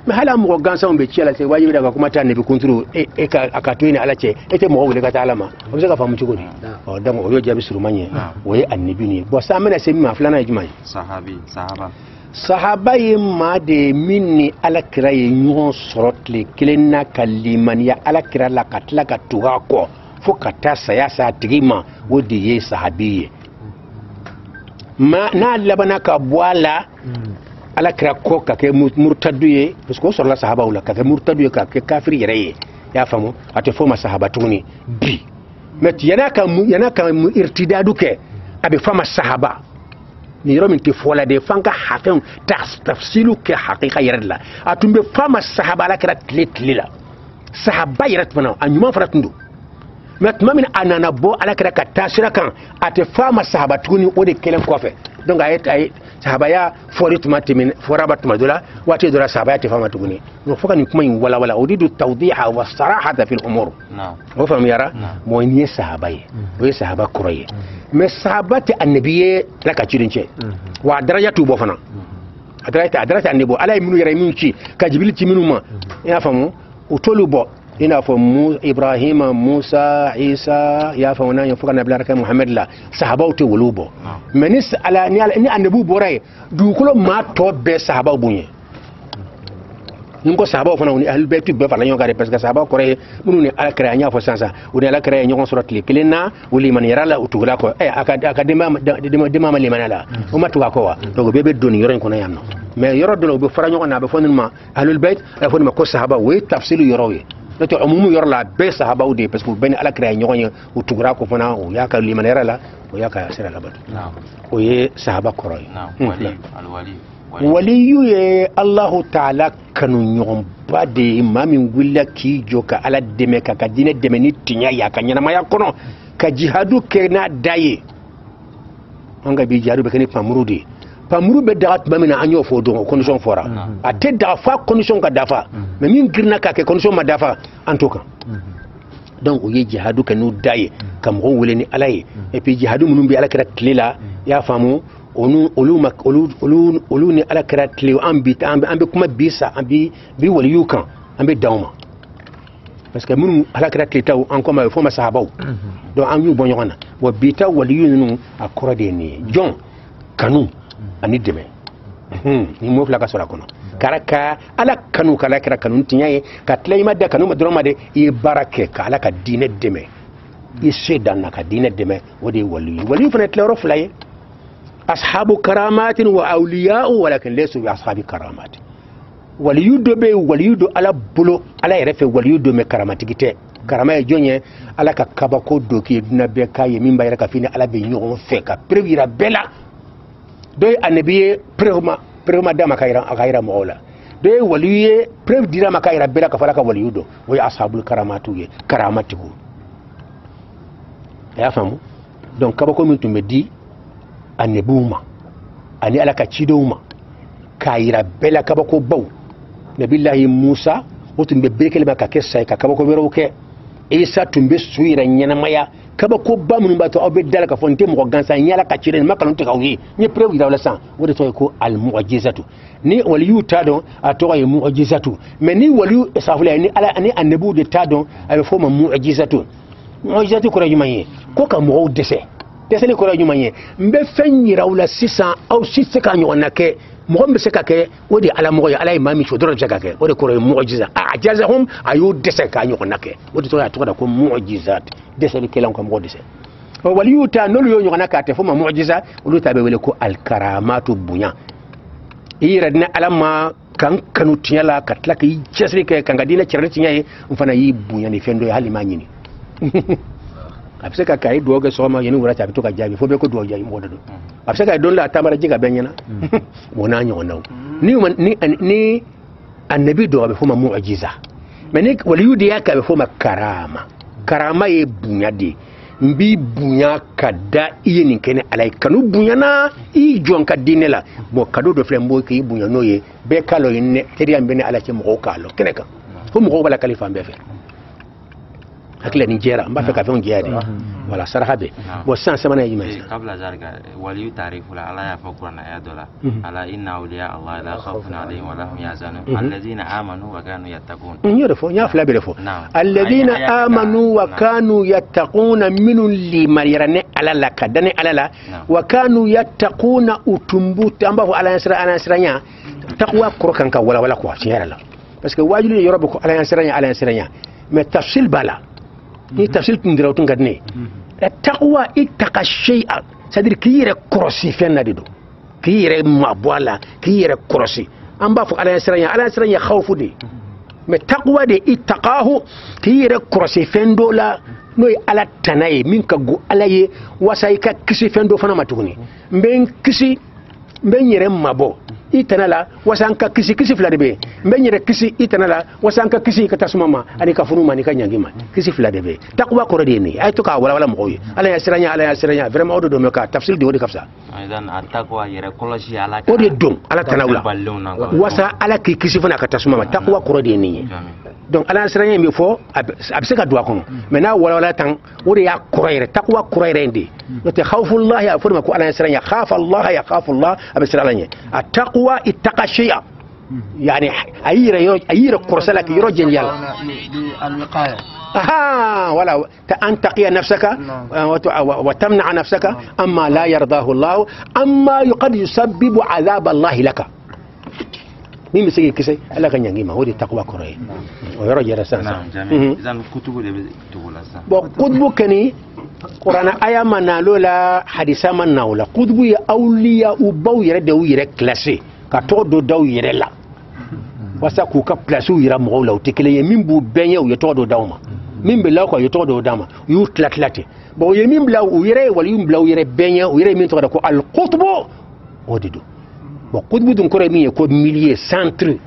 me hala mo gansa on be ciala se wajibi daga kuma ta nabi kunturu e ka akatoini ala ce ete mo wule ka talama o se ka famu ciko ni o dan o yo jabi surumanye o ye annabi ni bo sa mena se mi ma fulana jumai sahaba ye ma de minni ala kira ye nyon sorotle kilenna kalimaniya ala kira la katla ka tuga ko fo kata saya sa tigima wodi ye sahabiye ma na labana ka boala ala kira ko ka ke murtadu ye parce que sur la sahaba wala ka ke murtadu ye ka ke kafir yere ya famu ate fo ma sahaba tuni bi met yana ka irtidadu ke abi fama sahaba ni yoro min te fola de fanka hakan tafsilu ke haqiqa yere atumbe fama sahaba ala kira tlila sahaba yere tuna anyuma faratundu mais tuma min anana bo ala kira ka tasira kan ate fama sahaba tuguni o de kelen kofe donc ay sahaba ya fori tuma timin foraba tuma dola wati dola sahaba ya te fama tuguni no foka ni kuma in wala uridu tawdiha wa sarahata fil umur wa fam yara mo ni sahaba ye o sahaba kuraye mais sahaba te annabiye la ka cirince wa darajatu bo fana adrata annabi ala minu yara min ci ka jibril ci minu ma ya famu utolu bo ina fa Ibrahim Musa Isa ya fa wannan fuka nabi baraka Muhammad la sahaba te wulubo menis ala ni annabi boray du kulo ma to be sahaba bunye nko sahaba fana woni ahlul bayt be fana nyongare parce que sahaba kore munu ni ala kra nya fo sansa woni ala kra nyon surat li kilina wuli man yarala utugula ko aka dema liman la o matu ko wa to be doni yoren ko na yamno mais yoro do be fara nyon na be fonin ma ahlul bayt e fonin ma ko sahaba we tafsilu yorowe to umumu yor la be sahaba udi parce que ben ala kra nyon utugura ko fana o yaka liman yarala o yaka sira la badu o ye sahaba koroy wali alwali waliyu ye Allahu ta'ala kanu ɲɔgɔn ba de maa min wulila k'i jɔ ka ala dɛmɛ ka diinɛ dɛmɛ ni tiɲɛ ya ka ɲɛnamaya kɔnɔ ka jihadu kɛ n'a da ye an ka bi jihadu bɛ kɛ ni pamuru de ye pamuru bɛ daga tuma min na an y'o fɔ o don o condition fɔra a tɛ daga fa condition ka dafa mais min girinna k'a kɛ condition ma dafa an t'o kan donc o ye jihadu kɛ n'u da ye ka mɔgɔw wele ni ala ye et puis jihadu minnu bɛ ala kɛra tile la i y'a faamu olu ni ala kɛra tile an bɛ kuma bi sa an bi waliyu kan an bɛ dan ma parce que minnu ala kɛra tile taw an kɔma fɔ ma sahabaw donc an y'u bɔ ɲɔgɔn na wa bi ta waliyu ninnu a kɔrɔ de ye nin ye jɔn kanu ani dɛmɛ ni mo fila ka sɔrɔ a kɔnɔ kara ka ala kanu ka ala kɛra kanu tiɲɛ ye ka tila i ma da kanu ma dɔrɔn ma de i ye baara kɛ ka ala ka diinɛ dɛmɛ i se dan na ka diinɛ dɛmɛ o de ye waliyu waliyu fana tila yɔrɔ fila ye ashabu karamatin wa awliya'u walakin laysu bi ashabi karamat waliyu do be waliyu do ala bolo ala yɛrɛ fɛ waliyu do me karamatigi tɛ karama ye jɔn ye ala ka kabako do k'i duna bɛɛ k'a ye min b'a yɛrɛ ka fini ala bɛ ɲɔgɔn fɛ ka preuve yira bɛɛ la dɔ ye anabi ye preuve ma d'a ma a ka yira mɔgɔw la dɔ ye waliyu ye preuve dira ma k'a yira bɛɛ la ka fɔ ala ka waliyu do o ye ashabul karamatu ye karamatigiw a y'a faamu donc kabako min tun bɛ di annabiw ma ani ala ka cidenw ma k'a yira bɛɛ la kabako baw nabilahi musa o tun bɛ bere kelen ma ka kɛ sa ye ka kabako wɛrɛw kɛ isa tun bɛ su yɛrɛ ɲɛnamaya kabako ba minnu b'a to aw bɛ da la ka fɔ n tɛ mɔgɔ gansan n ye ala ka ciden n ma kanu tigɛ aw ye n ye preuve yira aw la sisan o de tɔgɔ ye ko almu'jizatu ni waliyu t'a dɔn a tɔgɔ ye mu'jizatu mais ni waliyu safula ni ala ani annabiw de t'a dɔn a bɛ fɔ o ma mu'jizatu mu'jizatu kɔrɔ jumɛn ye ko ka mɔgɔw dɛsɛ dɛsɛli kɔrɔ ɲuman ye n bɛ fɛn yira aw la sisan aw si tɛ se ka ɲɔgɔn na kɛ mɔgɔ min bɛ se ka kɛ o de ye ala mɔgɔ ye ala ye maa min so dɔrɔn bɛ se ka kɛ o de kɔrɔ ye mu'jiza a jazahum a y'o dɛsɛ k'a ɲɔgɔn na kɛ o de tɔgɔ ye a tɔgɔ da ko mu'jizat dɛsɛlikɛlanw ka mɔgɔ dɛsɛ waliyu ta n'olu y'o ɲɔgɔn na k'a tɛ fɔ ma mu'jiza olu ta bɛ wele ko alikaramatu bonya i yɛrɛ di ni ala ma kan kanu tiɲɛ la ka tila k'i cɛsiri kɛ kan ka diinɛ cɛrɛ tiɲɛ ye n fana y'i bonya ni fɛn dɔ ye hali m'a ɲini a bɛ se ka kɛ duwawu kɛ sɔgɔma yanni wulafɛ a bɛ to ka jaabi fo bɛɛ ko duwawu jaabi mɔgɔ de don a bɛ se ka kɛ don dɔ la a taamara ji ka bɛn ɲɛna o n'a ɲɔgɔnnaw ni annabi dɔ a bɛ fɔ o ma mu'jiza mais ni waliyu de y'a kɛ a bɛ fɔ o ma karama ye bonya de ye n b'i bonya ka da i ye nin kɛ ni ala ye kanu bonyana i jɔn ka diinɛ la bon cadeau dɔ filɛ n b'o k'i bonya n'o ye bɛɛ k'a lɔ ye teriya min bɛ ni ala cɛ mɔgɔw k'a lɔ kɛnɛ kan fo mɔgɔw b'a la kali fan bɛɛ fɛ hakili ni jɛra n b'a fɛ ka fɛnw jɛya de wala saraka bɛ bon sisan sabanan ye jumɛn ye kabla zalika waliyu tarifu la ala y'a fɔ kuranna aya dɔ la ala inna awliya allah la khawfun alayhim wa lahum yahzanun alladhina amanu wa kanu yattaqun n y'o de fɔ n y'a fila bɛɛ de fɔ alladhina amanu wa kanu yattaquna minnu limariyara ne ala la ka da ne ala la wa kanu yattaquna u tun b'u an b'a fɔ ala y'an siranya taqwa kɔrɔ kan ka walawala quoi tiɲɛ yɛrɛ la parce que wajibi de yɔrɔ bɛ ko ala y'an siranya mais tafsil b'a la ni tafsil tun dira o tun ka di ne ye taqwa ittaqa shay'a c'est-à-dire k'i yɛrɛ kɔrɔsi fɛn na de don k'i yɛrɛ mabɔ a la k'i yɛrɛ kɔrɔsi an b'a fɔ ala y'an siranya khawfu de mais taqwa de ittaqahu k'i yɛrɛ kɔrɔsi fɛn dɔ la n'o ye ala tana ye min ka go ala ye wasa i ka kisi fɛn dɔ fana ma tuguni n bɛ n kisi n bɛ n yɛrɛ mabɔ itanala wasanka kisi fila de be mbenyere kisi itanala wasanka kisi katasumama ani kafuruma ni kanyangima kisi fila de be taqwa ko rede ni ay to ka wala moy ala ya siranya vraiment odo do ka tafsil de wodi kafsa aidan attaqwa yere koloshi ala o de dum ala tanawla wasa ala kisi fana katasumama taqwa ko rede ni donc ala siranya mi fo abseka dua kono mena wala tan wodi ya kurayre taqwa kurayre ndi te khawfullah ya furma ko ala siranya khafa allah ya khafu allah absiralanya التقوى اتقى شيء يعني أير كرسلك يرجن يلا الوقاية ولا أن تقي نفسك وتمنع نفسك أما لا يرضاه الله أما قد يسبب عذاب الله لك مين مسكين كسي ألا كان ينجيما هو التقوى كوري ويرجع رسالة نعم جميل إذا كتب تقول أصلا وكتب كني قرآن آية من لولا حديثا من نولا كتب أولياء أبو يرد ويرد كلاسي كتودو دو يرلا wasa ku ka place yira mo law tekele ye min bu benye o yetodo dawma min be law ko yetodo dama yu tlatlate bo ye min blaw o yere wal yum blaw yere benye o yere min to da ko al qutbu odido bo qutbu dun ko remi ko millier centre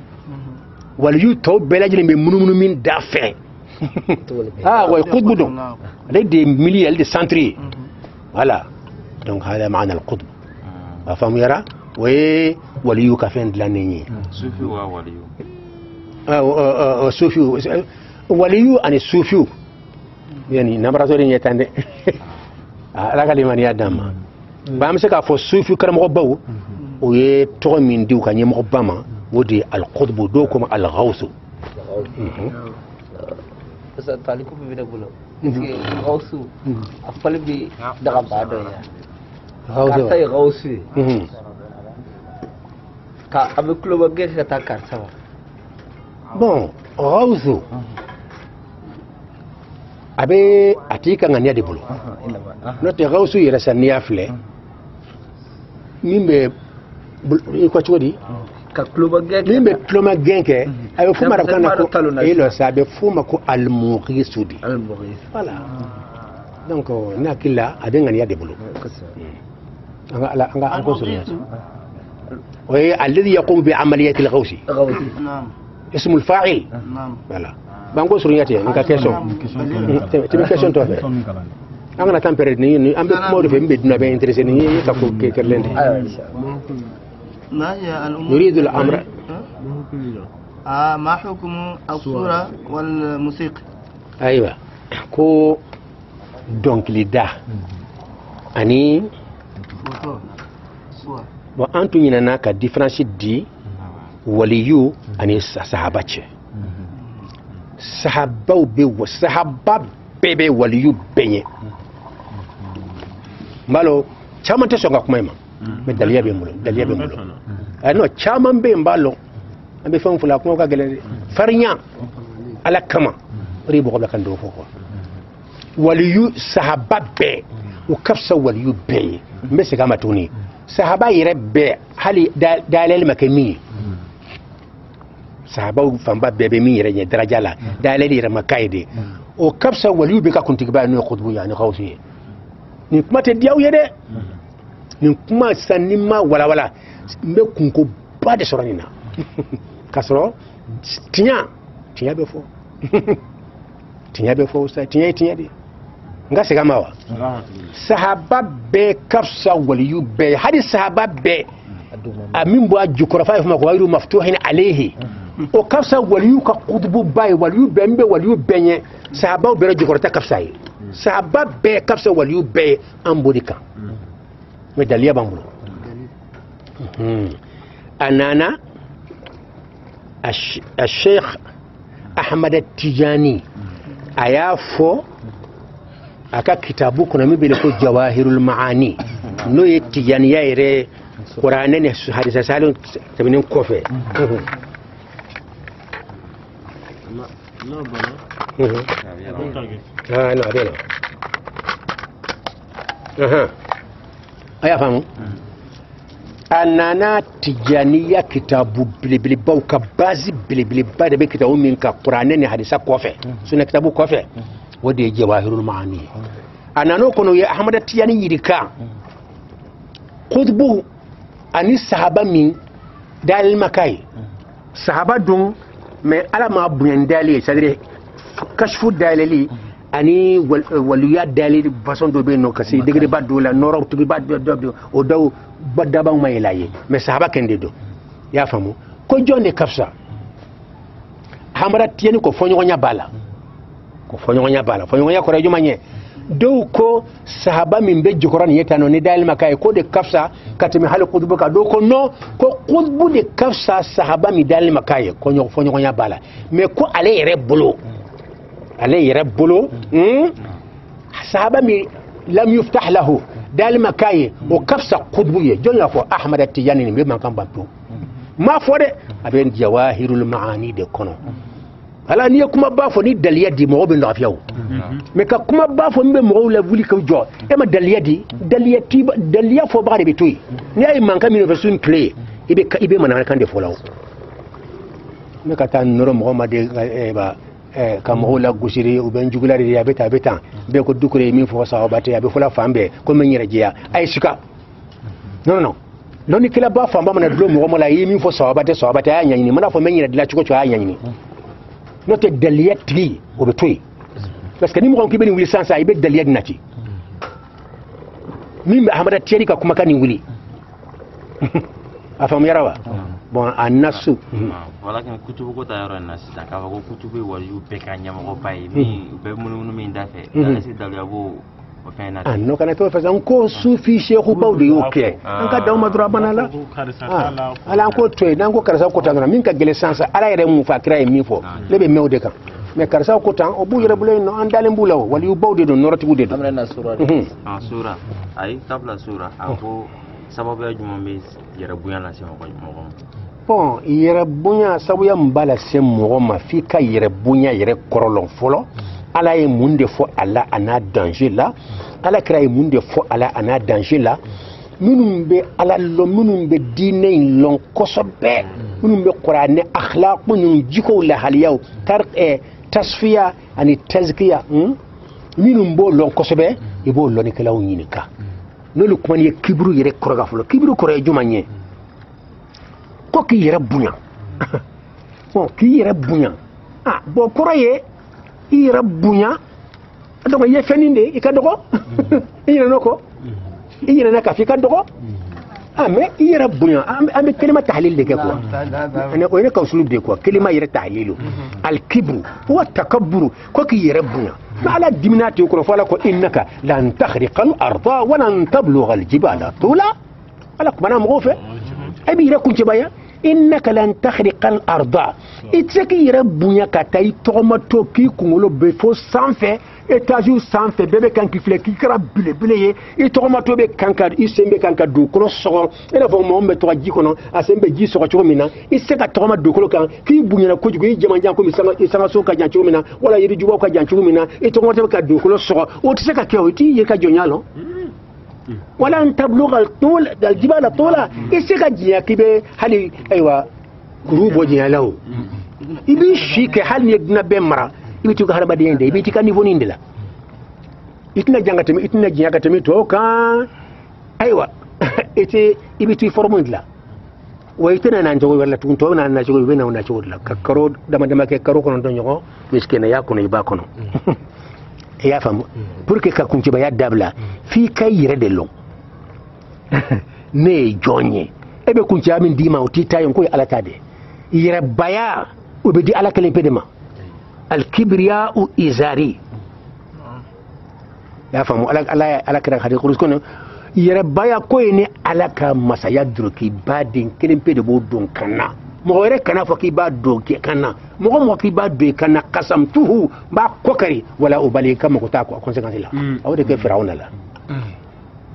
wal yu to belajle be munumunu min da fin wal qutbu dun des milliers de centres voilà donc hada معنى القطب فهم يرى وليو كافين دلاني صوفي ووليو صوفي وليو ان صوفي يعني نمراتوري يتاندي ala kalima ni adama ba amsaka fo صوفي كرم غبو وي تو من ديو كان يم غبما ودي القطب دو كما الغوث بس طالكم بينا بقولوا غوث افضل بي دغ بعده يا غوث avec le bagage de ta carte. Bon, Rauzo. Abe atika ngania de bolo. Notre Rauzo il reste niafle. Mimbe quoi tu dis? Ka club bagage. Mimbe kloma genke. Abe fuma rakana ko ilo sabe fuma ko al mughis. Al mughis. Voilà. Donc nakilla adenga nia de bolo. Anga encore sur وهي الذي يقوم بعملية الغوث نعم اسم الفاعل نعم voilà bango suriyati nka question timi question to fe angana tampere ni ambe mo do fe mbe dina be intéressé ni ta ko kerlende ما هي الأمور يريد الأمر ما حكم الصورة والموسيقى أيوة كو دونك لدا أني bon antu nyina na ka difference di waliyu ani sahaba che sahaba bebe waliyu benye mbalo chama te songa kuma ma me daliya be mulo no chama be mbalo ambe fam fula kuma ka gele farnya ala kama ribo ko kan do foko waliyu sahaba be o kapsa waliyu be mbe se kama tuni sahaba yere be hali dalel makami sahaba famba bebe mi yere daraja la dalel yere makaide o kapsa waliyu be ka kuntiba no khutbu yani khawfi ni kuma te diaw yede ni kuma sanima wala mbe kunko ba de soranina kasoro tinya be fo sa tinya de nga se kama wa sahaba be kapsa waliyu be hadi sahaba be amin bo ajukura fa ma ko wayru maftuhin alayhi o kapsa waliyu ka qutbu bay waliyu be mbe waliyu benye sahaba be jukura ta kapsa yi sahaba be kapsa waliyu be ambodika me daliya bambulo anana الشيخ أحمد التجاني أيافو aka kitabu kuna mibele ko jawahirul maani no yetijani yaire qur'ane ne hadisa salon tabinin kofe no adela aya famu anana tijaniya kitabu bilibili bauka bazi bilibili bade be kitabu min ka qur'ane ne hadisa kofe sunna kitabu kofe ودي جواهر المعاني أنا نقول يا أحمد التياني يركا قطبه أني الصحابة من dalil makai sahaba dun mais ala ma buyan dalil c'est-à-dire kashfu dalili ani waluya dalil façon do be no kasi degré ba do la noro to ba do o daw badaba ma ilaye mais sahaba kende do ya famu ko jonde kafsa hamara tieni ko fonyo nya bala fonyo nya ko rejo manye do ko sahaba min be jokoran yetano ni dalil makai ko de kafsa katimi hal qudbu ka do ko no ko qudbu de kafsa sahaba mi dalil makai ko nyo fonyo nya bala mais ko ale yere bolo sahaba mi lam yuftah lahu dalil makai o kafsa qudbu ye jonya ko ahmad at-tijani ni be man kan bantu ma fode aben jawahirul maani de kono ala ni kuma ba fo ni daliya di mo be lafiyaw mais ka kuma ba fo mbe mo la vuli ko jo e ma daliya di daliya tiba daliya fo ba de bitoy ni ay man kam innovation clé ibe man kan de fo law me ka tan noro mo ma de ba ka mo la gusiri u ben jugulari ya beta be ko dukure mi fo sa ba te ya be fo la fambe ko men yere jiya ay suka non non ni kila ba famba mana dlo mo la yi mi fo sa ba te ya nyani mana fo men yere dila chuko ya nyani note daliya tri o be toy parce que ni mo ko beni wuli sansa ibe daliya nati min be ahmada tieri ka kuma kani wuli afam yarawa bon annasu walakin kutubu ko tayaro annasu ta ka ko kutubu waju be ka nyama ko pay mi be munu min dafe dala si daliya bo o fena no kana to fa ko sufi sheikhu bawde yoke an ka daw madura banala ala ko toy nan ko karasa ko tangana min ka gele sansa ala yere mu fakira e mi fo lebe mewde kan mais karasa ko tan o bu yere bulay no andale mbulaw wali yu bawde do norati bude do amrena sura sura ay tabla sura ako sababu ya jumambe yere bunya la sema ko mo bon yere bunya sabu ya mbala sem mo ma fi ka yere bunya yere korolon folo ala ye mun de fo ala ana danger la ala kira ye mun de fo ala ana danger la minnu be ala lo minnu be diine lon kosobe minnu be qur'ane akhlaq minnu jiko la haliyaw tar tasfiya ani tazkiya minnu bo lon kosobe e bo lon kala woni ka nolu kuma ye kibru yere koroga folo kibru koro e jumanye ko ki yere bunya bon ki yere bunya bo koro ye ira bunya donc ye feninde ikadogo ira noko ira naka fi kadogo mais ira bunya am kalima tahlil de quoi ana ko ina kausulub de quoi kalima ira tahlilu al kibru huwa takabbur ko ki ira bunya ala diminati ko fala ko innaka lan takhriqa al arda wa lan tablugha al jibala tula ala ko bana mo fe abi ira kunci baya innaka lan takhriqa al arda itseki yere bunya katai tomato ki kungolo be fo sanfé étage sanfé bébé kan ki fleki kra bile ye e tomato be kanka isembe kanka du ko so ela fo mo be to ji kono asembe ji so ko mina iseka tomato du ko kan ki bunya na ko jugo i jama jan ko mi sanga so ka jan mina wala yiri juba ka jan mina e tomato ka du ko so o tseka ke o ti ye ka jonyalo wala an tablugha al-tul al-jibala tula iseka jiya kibe hali aywa grubo jiya law ibi shike hal ni dina be mara ibi tuka harba de inde ibi tika niveau nindila itna jangata mi itna jangata mi to ka aywa ite ibi tu formula way tena nan jogo wala tun to nan na jogo be na jogo la ka karo dama ke karo kono don yogo miskena ya kono iba kono ya fam pour que ka kunci ba ya dabla fi kay yire de long ne jonye ebe kunci amin dima o titayon ko ala tade yire baya وبدي على كلمة بدما الكبرياء إزاري يا فهم على كذا خلي يقولون كونه يربايا كويني على كمسا يدركي بعدين كلمة بدو دون كنا مغير كنا فكي بعد دون كنا مغم فكي بعد دون كنا قسمته با كوكري ولا أبالي كم كتاكو كونسيكانس لا أو ده كيف فرعون لا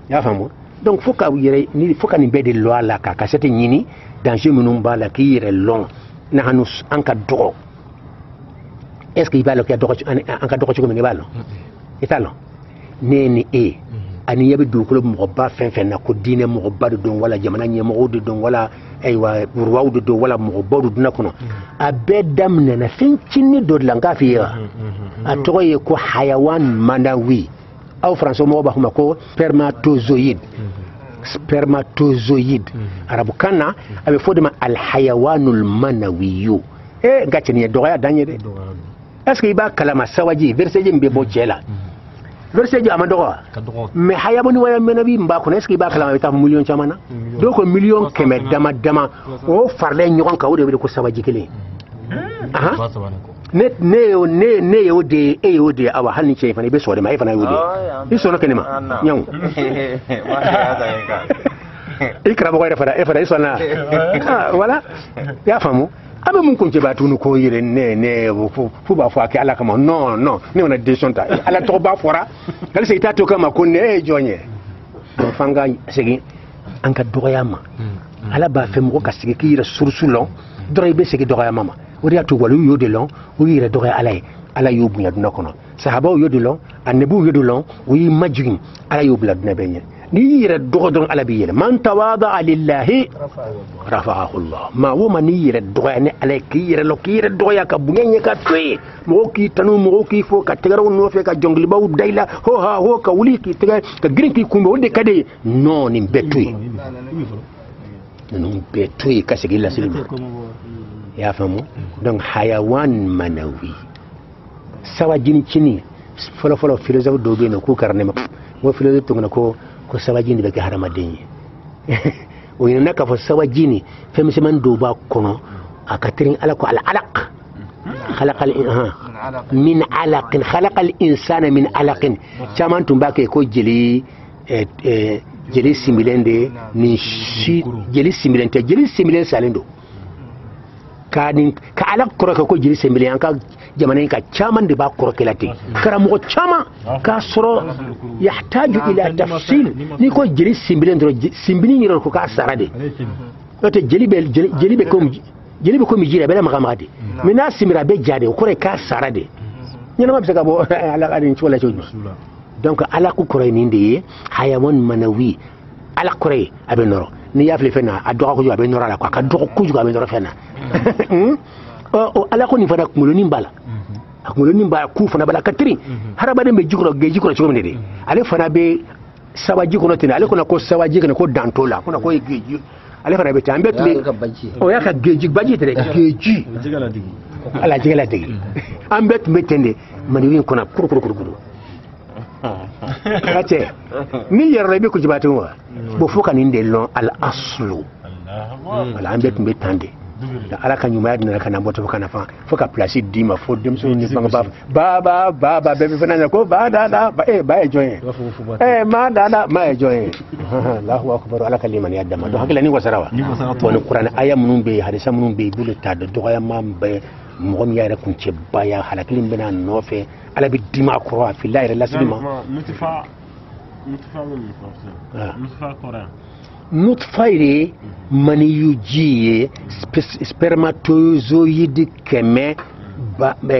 يا فهم donc foka yere ni foka ni bede lo ala ka kasete nyini danger munum bala ki yere long na hanus anka dogo est-ce que ibalo ki dogo anka dogo ko mi balo italo neni ani yabe do ko mo ba fen na ko dine mo ba do wala jamana nye mo do wala aywa ruwa do wala mo ba do na kono abedam na fen cinni do langa fi a toye ko hayawan manawi aw français mo ba ko spermatozoïde spermatozoïde arabukan na a bɛ fɔ de ma alhayawanul manawiyu n ka cɛniya dɔgɔya dan ye dɛ est ce que i b'a kalama sawaji verset min bɛ bɔ cɛ la verset a ma dɔgɔ wa mais hayawani waya manawi min b'a kɔnɔ est ce que i b'a kalama a bɛ taa miliyɔn caman na dɔw ko miliyɔn kɛmɛ dama dama o faralen ɲɔgɔn kan o de wele ko sawaji kelen ne y'o de e y'o de awa hali ni cɛ fana i bɛ sɔrɔ de ma e fana y'o de i sɔnna kɛnɛ ma ɲawu i karamɔgɔ yɛrɛ fana e fana i sɔnna voilà i y'a faamu a bɛ mun kun cɛ b'a tuguni ko yɛrɛ ne fo b'a fɔ a kɛ ala kama non ne mana décision ta ala tɔgɔ b'a fɔra halisa i t'a to kama ko ne ye jɔn ye donc f'an ka segin an ka dɔgɔya ma ala b'a fɛ mɔgɔ ka segin k'i yɛrɛ surusu lɔn dɔrɔn i bɛ segin dɔgɔyama ma o de y'a to waliw y'o de lɔn u y'i yɛrɛ dɔgɔya ala ye ala y'o bonya duna kɔnɔ sahabaw y'o de lɔn annabiw y'o de lɔn u y'i majigin ala y'o bila duna bɛɛ ɲɛ n'i y'i yɛrɛ dɔgɔ dɔrɔn ala b'i yɛlɛ man tawada'a lillahi rafa'ahu Allah maa o maa n'i yɛrɛ dɔgɔya ni ala ye k'i yɛrɛ lɔ k'i yɛrɛ dɔgɔya ka bonya ɲɛ ka to ye mɔgɔw k'i tanu mɔgɔw k'i fo ka tɛgɛrɛw nɔfɛ ka jɔnkilibaw da i la ho ha ho ka wuli k'i tɛgɛ ka girin k'i kunbɛn o de ka di ye non nin bɛɛ to ye ninnu bɛɛ to ye ka segin laseli ma i y'a faamu donc hayawan manawi sawajini cini fɔlɔfɔlɔ philosophe dɔw bɛ yen nɔ k'u kɛra ne ma n ko philosophe tuguni ko sawajini bɛ kɛ hadamaden ye o ɲinɛna k'a fɔ sawajini fɛn misɛnmanin dɔw b'a kɔnɔ a ka teli ala ko al-alaq min alaqin khalaqal insana min alaqin caman tun b'a kɛ ko jeli similen de ni si jeli similen tɛ jeli similen salen don ka ala kɔrɔkɛ ko jeli similen an ka jamana in ka caman de b'a kɔrɔkɛ la ten karamɔgɔ caman k'a sɔrɔ yahtaju ila tafsil ni ko jeli similen dɔrɔn simbini yɛrɛ ko k'a sara de n'o tɛ jeli bɛ komi ji la a bɛ lamaga maga de mais n'a simira a bɛ ja de o kɔrɔ ye k'a sara de ɲɛnama bɛ se ka bɔ ala nin cogo la cogo jumɛn donc ala ko kɔrɔ ye nin de ye hayawan manawi ala kɔrɔ ye a bɛ nɔrɔ n'i y'a fili fɛn na a dɔgɔ kojugu a bɛ nɔrɔ a la quoi a ka dɔgɔ kojugu a bɛ nɔrɔ fɛn na ala ko nin fana kunkolonin b'a la a kunkolonin b'a la ku fana b'a la ka teri hadamaden bɛ ji kɔnɔ geji kɔnɔ cogo min de ale fana bɛ sabaji kɔnɔ ten ale kɔnɔ ko sabaji kɔnɔ ko danto la kɔnɔ ko geji ale fana bɛ ten an bɛ tile o y'a ka geji baji tɛ dɛ geji ala jɛgɛ la dege an bɛɛ tun bɛ ten de maniw in kɔnɔ kurukuru kacɛ ni yɛrɛ la i bɛ kujiba ten wa bon fo ka nin de lɔn al aslu wala an bɛɛ tun bɛ tan de ala ka ɲumanya nana ka na bɔ fo kana fan fo ka place d'i ma fo denmisɛnw ni bangeba baba bɛɛ bɛ fana ko ba dada ba ye jɔn ye ma dada ma ye jɔn ye Allahu akbar ala ka limaniya dama donc hakili ni wasara wa bon ni kuranɛ aya minnu bɛ yen hadisa minnu bɛ yen i b'olu ta dɔn dɔgɔyama bɛɛ mɔgɔ min yɛrɛ kun cɛ baya halakili min bɛna nɔfɛ ala bɛ d'i ma a kɔrɔ a filila yɛrɛ lasili ma nutfa ye maniyuji ye spermatozoïde kɛmɛ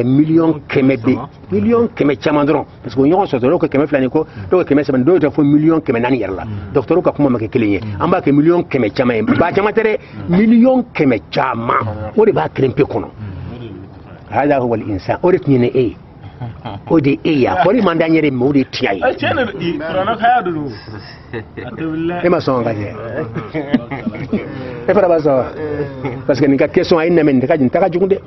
miliyɔn kɛmɛ caman dɔrɔn parce que o ɲɔgɔn sɔrɔ dɔw ko kɛmɛ fila ni ko dɔw ko kɛmɛ saba dɔw tɛ fɔ miliyɔn kɛmɛ naani yɛrɛ la dɔgɔtɔrɔw ka kuma ma kɛ kelen ye an b'a kɛ miliyɔn kɛmɛ caman ye ba caman tɛ dɛ miliyɔn kɛmɛ caman o de b'a kelen pe kɔnɔ hada huwa al-insan o de tun ye ne e ye o de e ya fɔli man d'an yɛrɛ mais o de tiɲɛ ye e ma sɔn ka kɛ e fana b'a sɔn parce que nin ka question a ye namɛ nin ta ka jugu dɛ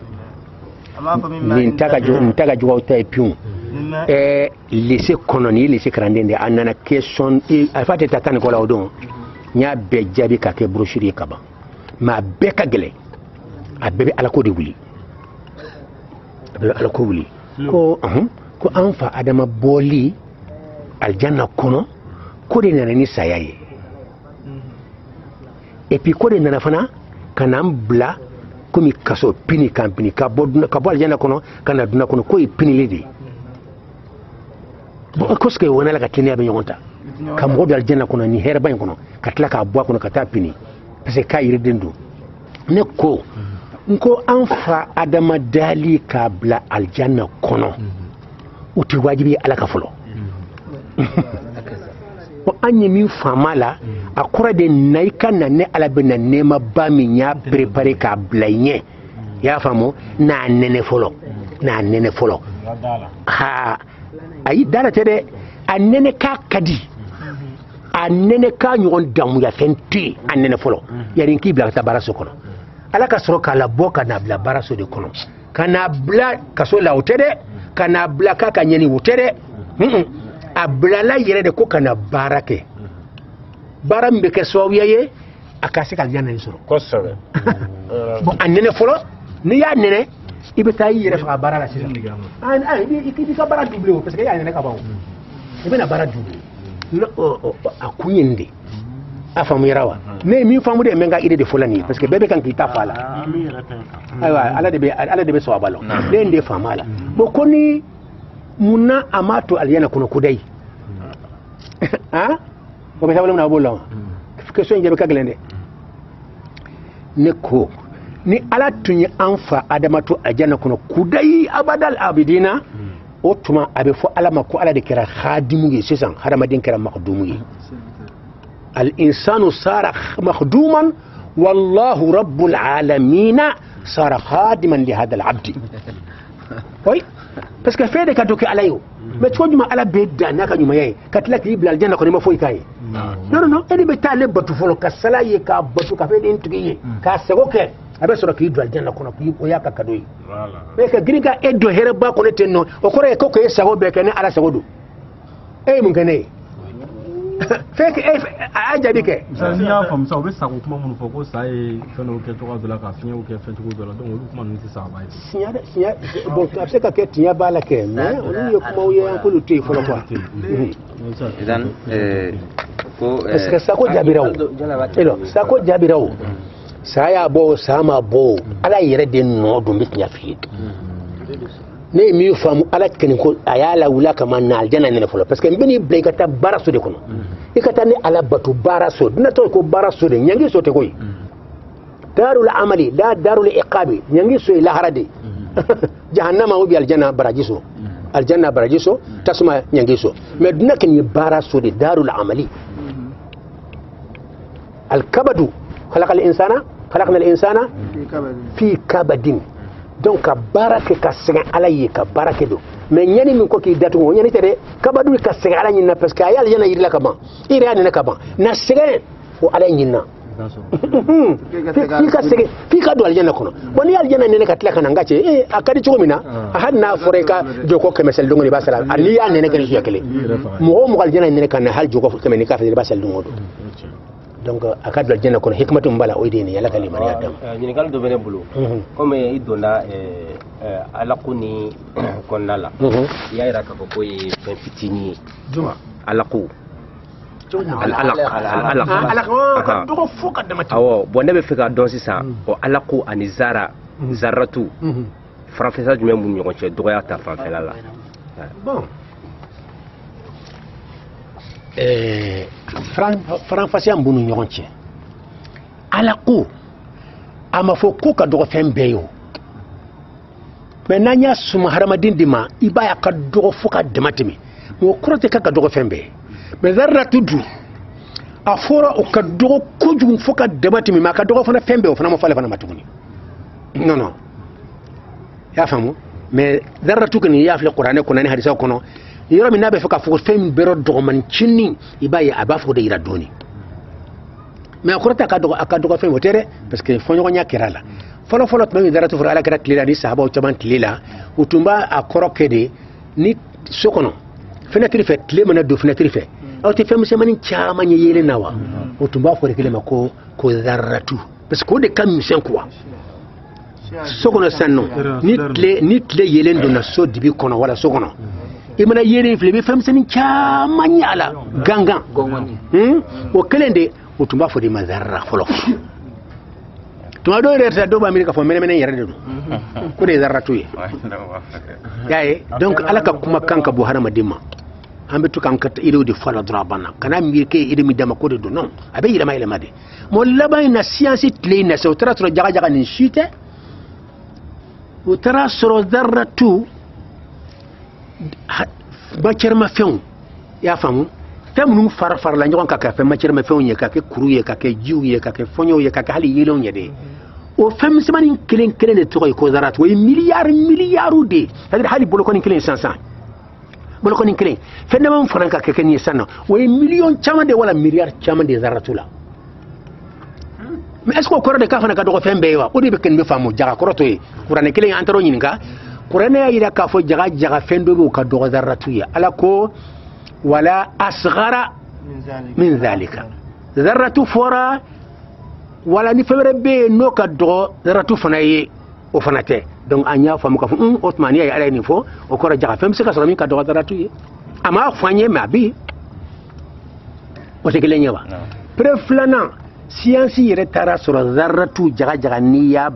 nin ta ka jugu aw ta ye pewu lycée kɔnɔ nin ye lycée kalanden de a nana question a fa tɛ taa tan ni kɔ la o don n y'a bɛɛ jaabi k'a kɛ brochure ye ka ban mais a bɛɛ ka gɛlɛn a bɛɛ bɛ ala ko de wuli a bɛɛ bɛ ala ko wuli ko an fa adama bɔli aljanna kɔnɔ ko de nana ni saya ye et puis ko de nana fana ka n'an bila komi kaso pini kan pini ka bɔ aljanna kɔnɔ ka na duna kɔnɔ ko ye pinili de ye bon koseke o nana ka tilennenya bɛ ɲɔgɔn ta ka mɔgɔ don aljanna kɔnɔ ni hɛrɛba in kɔnɔ ka tila k'a bɔ a kɔnɔ ka taa pini parce que k'a yiriden don ne ko n ko an fa adama dali k'a bila aljanna kɔnɔ o tɛ wajibi ala ka fɔlɔ an ye min faama la a kɔrɔ de na i ka na ne ala bɛ na nɛɛma ba min y'a préparé k'a bila i ɲɛ i y'a faamu n'a nɛnɛ fɔlɔ ha ayi dala tɛ dɛ a nɛnɛ k'a ka di anene ka ɲɔgɔn damu ya fɛn te anene fɔlɔ yani k'i bila ka taa baaraso kɔnɔ ala ka sɔrɔ k'a labɔ ka na bila baaraso de kɔnɔ ka na bila kaso la o tɛ dɛ ka na bila k'a ka ɲɛni o tɛ dɛ a bilala yɛrɛ de ko ka na baara kɛ baara min bɛ kɛ sababuya ye a ka se ka ɲana in sɔrɔ kosɛbɛ bon a nɛnɛ fɔlɔ n'i y'a nɛnɛ i bɛ taa i yɛrɛ faga baara la sisan i b'i ka baara doublé o parce que i y'a nɛnɛ ka ban o i bɛna baara doublé a kun ye nin de a faamuyara wa ne ye min faamu de ye n bɛ n ka idée de fɔ la nin ye parce que bɛɛ bɛ kan k'i ta fɔ a la ayiwa ala de bɛ sɔn a ba la ne ye nin de faamu a la bon ko ni munna a m'a to alijana kɔnɔ kodayi o bɛ sabali min na a b'o la wa question in jaabi ka gɛlɛn dɛ ne ko ni ala tun ye an fa adama to alijana kɔnɔ kodayi abadal abidina o tuma a bɛ fɔ ala ma ko ala de kɛra hadimu ye sisan hadamaden kɛra makhdumu ye al insanu sara makhduman wallahu rabbul alamina sara khadiman li hada al abdi oui parce que fɛn de ka dɔ kɛ ala ye o mais cogo jumɛn ala bɛ dan n'a ka ɲumanya ye ka tila k'i bila alijana kɔnɔ i ma foyi k'a ye non e de bɛ taa ale batu fɔlɔ ka sala ye k'a batu ka fɛn den tigi ye k'a sago kɛ a bɛ sɔrɔ k'i don alijana kɔnɔ k'i o y'a ka cadeau ye mais ka girin ka e don hɛrɛba kɔnɔ ten nɔ o kɔrɔ ye ko k'e sago bɛɛ kɛ ni ala sago don e ye mun kɛ ne ye fɛn kɛ a y'a jaabi kɛ. n'i y'a faamu sa u bɛ sago kuma minnu fɔ ko sa ye fɛn dɔw kɛ cogoya dɔ la ka fiɲɛw kɛ fɛn cogo dɔ la donc olu kuma ninnu tɛ saba ye. tiɲɛ bon a bɛ se ka kɛ tiɲɛ b'a la kɛ mais olu ye kumaw ye an k'olu to yen fɔlɔ quoi. parce que sako jaabira o sako jaabira o sa y'a bɔ o sa ma bɔ o ala yɛrɛ de nɔ don bɛ tiɲɛ f'i ye. ne ye min faamu ala kɛnin ko a y'a lawuli kama na alijana nɛnɛ fɔlɔ parce que n bɛ n'i bila i ka taa baaraso de kɔnɔ i ka taa ni ala bato baaraso ne tɔgɔ ko baaraso de ɲangi so tɛ koyi darul amali la darul iqabi ɲangi so ye lahara de jahannama ou bien alijana baraji so aljanna baraji so tasuma ɲangi so mais duna kɛnin ye baaraso de darul amali alkabadu khalaqal insana khalaqnal insana fi kabadin donc ka baara kɛ ka sɛgɛn ala ye ka baara kɛ don mais ɲani min ko k'i datugu o ɲani tɛ dɛ kabadu ka sɛgɛn ala ɲinina parce que a ye alijana yirila ka ban i yɛrɛ y'a nɛnɛ ka ban na sɛgɛn o ala ɲinina f'i ka don alijana kɔnɔ bon n'i ye alijana nɛnɛ ka tila ka na n ka cɛ a ka di cogo min na a hali n'a fɔra i ka jɔkɔ 100 seli don o don i b'a sara n'i y'a nɛnɛ kɛ siɲɛ kelen mɔgɔ o mɔgɔ alijana nɛnɛ ka na hali jɔkɔ 100 n'i k'a fɛ i b'a seli don o don donc a ka don alijana kɔnɔ hikmatu min b'a la o de ye nin ye ala ka limaniya d'a ma. ɲininkali dɔ bɛ ne bolo komi i donna ala ko ni kɔnɔna la i y'a jira k'a fɔ ko ye fɛn fitinin ye ala ko awɔ bon ne bɛ fɛ ka dɔn sisan o ala ko ani zara zaratu faranfɛsa jumɛn b'u ni ɲɔgɔn cɛ dɔgɔya ta fanfɛla la. bon faranfasiya b'u ni ɲɔgɔn cɛ ala ko a ma fɔ ko ka dɔgɔ fɛn bɛɛ ye o mais n'an y'a suma hadamaden de ma i b'a ye a ka dɔgɔ fo ka dama tɛmɛ mais o kɔrɔ tɛ k'a ka dɔgɔ fɛn bɛɛ ye mais zaratu dun a fɔra o ka dɔgɔ kojugu fo ka dama tɛmɛ mais a ka dɔgɔ fana fɛn bɛɛ o fana ma fɔ ale fana ma tuguni non non i y'a faamu mais zaratu kɔni i y'a filɛ kuranɛ kɔnɔ ni hadisaw kɔnɔ yɔrɔ min n'a bɛ fɛ k'a fɔ ko fɛn min bɛɛ dɔgɔmancinin i b'a ye a b'a fɔ de yira dɔɔni mais a kɔrɔ tɛ a ka dɔgɔ fɛn o tɛ dɛ parce que fɔɲɔgɔnya kɛra a la fɔlɔ fɔlɔ tuma min zaratu fɔra ala kɛra tile la ni sahabaw caman tile la u tun b'a a kɔrɔ kɛ de ni so kɔnɔ fenêtre fɛ tile mana don fenêtre fɛ aw tɛ fɛn misɛnmanin caman ye yelen na wa o tun b'a fɔ de kelen ma ko zaratu parce que o de ka misɛn quoi so kɔnɔ sisan nɔ ni tile yelen donna so dibi kɔnɔ wala so kɔnɔ i mana yelen filɛ i bɛ fɛn misɛnnin caman ye a la gangan o kelen de o tun b'a fɔ de ma zarra fɔlɔ tuma dɔw yɛrɛ dɔw b'a miiri k'a fɔ mɛnɛmɛnɛ yɛrɛ de don ko de ye zarratu ye y'a ye donc ala ka kuma kan ka bon hadamaden ma an bɛ to k'an ka idew de fɔ a la dɔrɔn a banna kana miiri k'e ye ide min d'a ma ko de don non a bɛ yɛlɛma yɛlɛma de mɔ laban in na siyansi tile in na se o taara sɔrɔ jaga jaga nin si tɛ o taara sɔrɔ zarratu matière ma fɛnw i y'a faamu fɛn minnu fara-farala ɲɔgɔn kan ka kɛ matière ma fɛnw ye ka kɛ kuru ye ka kɛ jiw ye ka kɛ fɔɲɔw ye ka kɛ hali yelenw ye de o fɛn misɛnmanin kelen kelen de tɔgɔ ye ko zaratu o ye miliyari de c'est-à-dire hali bolokɔni kelen sisan bolo ko ni kelen fen de man franka ke ken yesana way million chama de wala milliard chama de zaratula mais est-ce que ko de ka fana ka do fen be wa o de be ken be famu jaga ko to yi qur'an kelen antaro nyinga qur'an ya ida ka fo jaga fen do be ka do zaratuya ala ko wala asghara min zalika zarratu fora wala ni febere be no ka do zaratu fana ye o fana te donc anya famu ka fu Othmani ya ala ni fo o ko jaga fem se ka so min ka do zaratu ye ama fanye ma bi o te kelen yawa preflana science yere tara sur zarratu jaga ni ya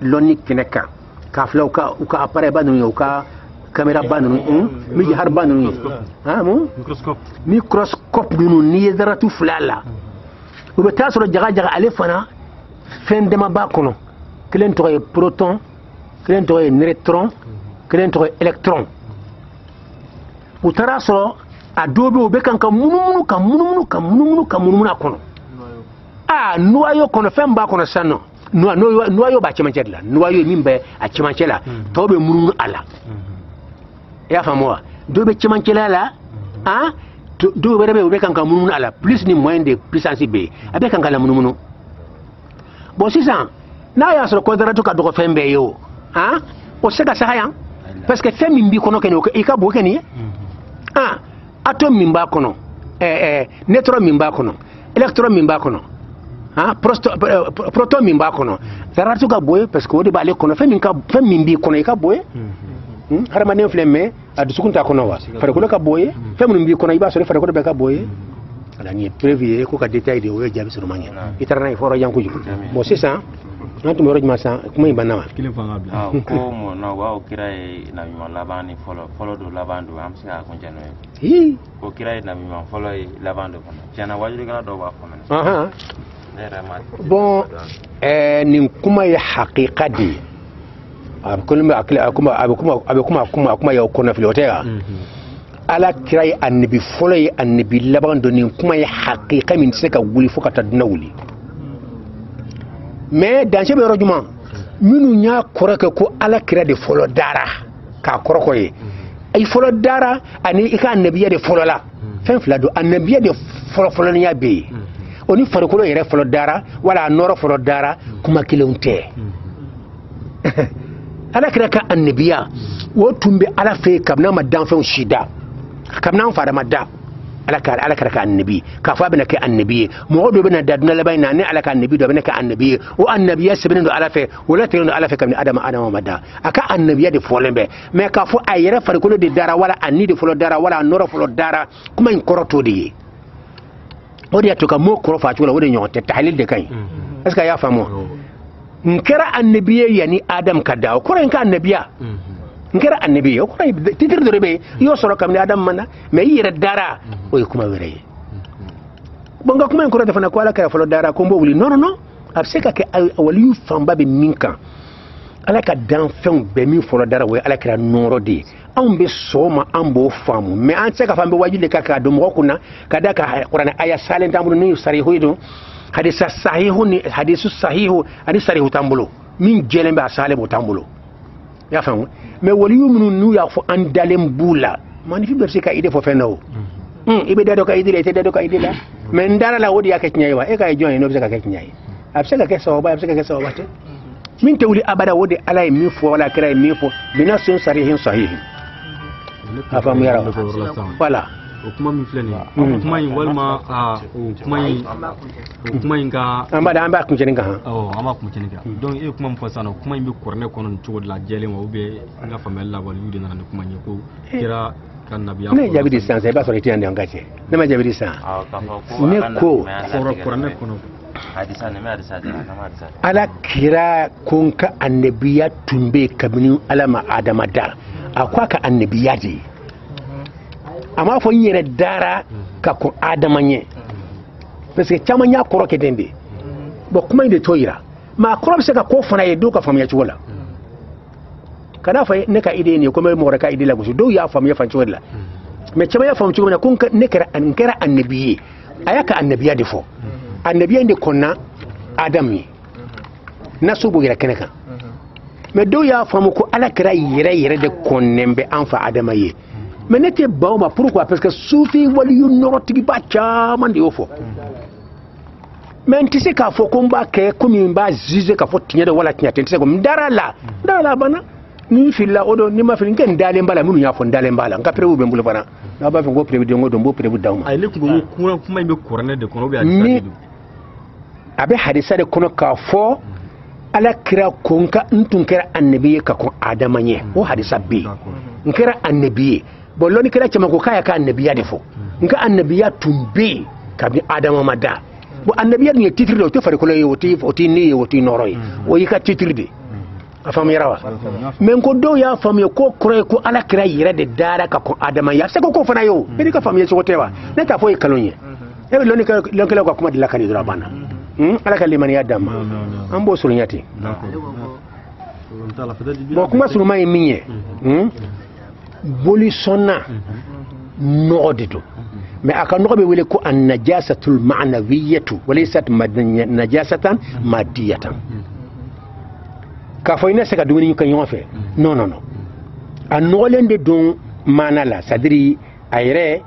loni kineka ka flaw ka appareil banu ka caméra banu mi har banu ha mo microscope dunu ni zarratu flala o be tasoro jaga ale fana fen dema ba kono kelen to proton kelen to neutron kelen to électron o tara so adobe o be kan ka munumunu kono noyo kono fen ba kono sanno noyo ba chemancela noyo mimbe a chemancela to be mununu ala ya famoa do be chemancela la do be kan ka mununu ala plus ni moyen de puissance be abe kan kala mununu bon c'est ça na ya so ko dara to ka do fen be yo o sega sahaya parce que fen mimbi kono ken e ka bo ken ni atom mimba kono neutron mimba kono électron mimba kono proton mimba kono zaratu ka boye parce que wodi ba le kono fen mimbi kono e ka boye harama ne flemme adu sukunta kono wa fare ko ka boye fen mimbi kono iba so fare ko be ka boye ala ni prévu ko ka détail de o jabi sur manya itarna foro yanku ju bon c'est ça nantu mo rojma sa kuma ibanawa kilin fanga bla ko mo no wa kira na mi labani follow do labandu am sa ko jeno ko kira na mi follow labandu kono jana wajuri kana do ba kono bon nin kuma ya haqiqa di akuma ya kono filotera ala kirai annabi follow annabi labandu nin kuma ya haqiqa min se ka wuli fo ka tadna wuli mais dans ce rojuma minu nya koraka ko ala kira de follow dara ka koroko ye ay follow dara ani ika annabi de follow la fen flado annabi de follow nya be oni farikolo yere follow dara wala noro follow dara kuma kilonte ala kira ka annabiya wo tumbe ala fe kabna madan fe shida kabna fara madda ala kira ka annabi ka fa bina ka annabi mo do bina dadna labayna ne ala ka annabi do bina ka annabi o annabiya sebin do ala fe wala tayno ala fe kabni adama madda aka annabiya de folembe mais ka fo ayere farikolo de dara wala anni de follow dara wala noro follow dara kuma in koroto de odi atoka mo koro fa chula wodi nyote tahlil de kai est ce que ya famo nkera annabiye yani adam kada ko ren ka annabiya nkera annabiye ko ren titir do rebe yo soro kam ni adam mana me yire dara o kuma were bonga kuma en ko rata fana ko ala kara folo dara ko mbo wuli non abseka ke wali famba be minka ala ka dan fen be min folo dara we ala kara noro de an be soma an bo famu mais an seka fambe wajule kaka do mo kuna kada ka qur'an aya salen tambu ni sarihu do hadisa sahihu ni hadisu sahihu ani sarihu tambulo min jelembe asale bo tambulo ya famu mais waliyu munu nu ya fo an dalem bula man fi berse ka ide fo fenno ibe dado ka ide te dado ka ide la mais ndara la wodi ya ka nyaiwa e ka join no be ka nyai abseka ke so ba abseka ke so ba te min tawli abada wodi alay mi fo wala kira mi fo binasun sarihin sahihin afamu yara voilà o kuma min filɛ nin ye kuma in walima o kuma in ka an b'a kuncɛni kan an b'a kuncɛni kan donc e ye kuma min fɔ sisan kuma in bɛ kuranɛ kɔnɔ nin cogo de la jɛlen wa ou bien n ka faamuyali la waliyu de nana ni kuma in ye ko kira ka nabiya ne jaabi di sisan i b'a sɔrɔ i tɛ yan de an ka cɛ ne ma jaabi di sisan ne ko kuranɛ kɔnɔ ala kira ko n ka annabiya tun bɛ kabini ala ma adama da a ko a ka annabiya de amma fo yere dara ka ko adama nye parce que chama nya koro ke dende bo kuma inde toyira ma koro se ka ko fana ye do ka famiya ci wala kana fa ne ka ide ne ko mo ka ide la gusu do ya famiya fan ci wala me chama ya fam ci wala kun ne kara an kara annabiye ayaka annabiya de fo annabiya inde konna adam ni nasubu gira keneka me do ya fam ko ala kira yere de konnembe an fa adama ye mais ne tɛ ban o ma pourquoi parce que sufi waliyu nɔrɔtigiba caman de y'o fɔ mais n tɛ se k'a fɔ ko n b'a kɛ komi n b'a juger k'a fɔ tiɲɛ de wala tiɲɛ tɛ n tɛ se ko n dara la a banna ni filila o don ni ma fili n kɛ n dalen b'a la minnu y'a fɔ n dalen b'a la n ka prévu bɛ n bolo fana n'a b'a fɛ ko prévu don o don n b'o prévu d'aw ma. ne kun ko kuma in bɛ kuranɛ de kɔnɔ ou bien ni a bɛ hadisa de kɔnɔ k'a fɔ ala kira ko n tun kɛra annabi ye ka kɔn adama ɲɛ o hadisa bɛ yen n kɛra annabi ye bon lɔnni kɛra cɛman ko k'a y'a ka annabiya de fɔ n ka annabiya tun bɛ yen kabini adama ma da bon annabiya dun ye titre de o tɛ farikolo ye o tɛ ne ye o tɛ nɔrɔ ye o y'i ka titre de a faamuyara wa mais ko dɔw y'a faamuya ko kɔrɔ ye ko ala kira yɛrɛ de dara ka kɔn adama ye a se ko k'o fana ye o bɛɛ n'i ka faamuya cogo tɛ wa ne t'a fɔ o ye nkalon ye e bɛ lɔnnikɛlaw ka kuma de la ka nin dɔrɔn a banna ala ka limaniya d'an ma an b'o surunya ten bon kuma suruma ye min ye boli sɔnna nɔgɔ de don mais a ka nɔgɔ bɛ wele ko an-najasatul ma'nawiyatu walaysat najasatan madiyatan k'a fɔ i ne se ka dumuni kɛ ɲɔgɔn fɛ non a nɔgɔlen de don maana la c'est à dire a yɛrɛ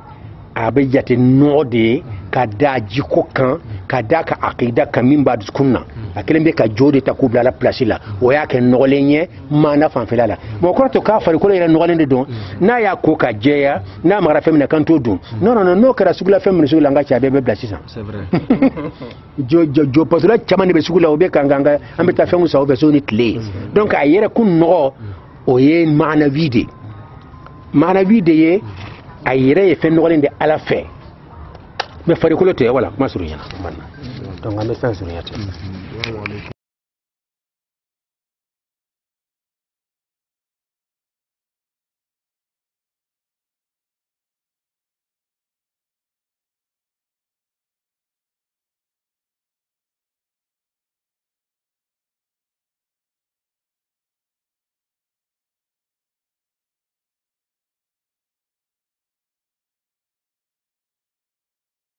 a bɛ jate nɔgɔ de ye ka da jiko kan ka da ka akida kan min b'a dusukun na a kelen bɛ ka jo de ta k'u bila la place la o y'a kɛ nɔgɔlen ye maana fanfɛla la mais o kɔrɔ to k'a farikolo yɛrɛ nɔgɔlen de don n'a y'a ko ka jɛya n'a magara fɛn min na kan t'o dun non n'o kɛra sugula fɛn min sugu la an ka cɛ a bɛɛ bɛ bila sisan jɔ pasola caman de bɛ sugu la o bɛ kan an bɛ taa fɛnw san o fɛ so ni tile donc a yɛrɛ kun nɔgɔ o ye maanawi de ye a yɛrɛ ye fɛn nɔgɔlen de ala fɛ mais farikolo tɛ wala kuma surunya na donc an bɛ fɛn surunya ten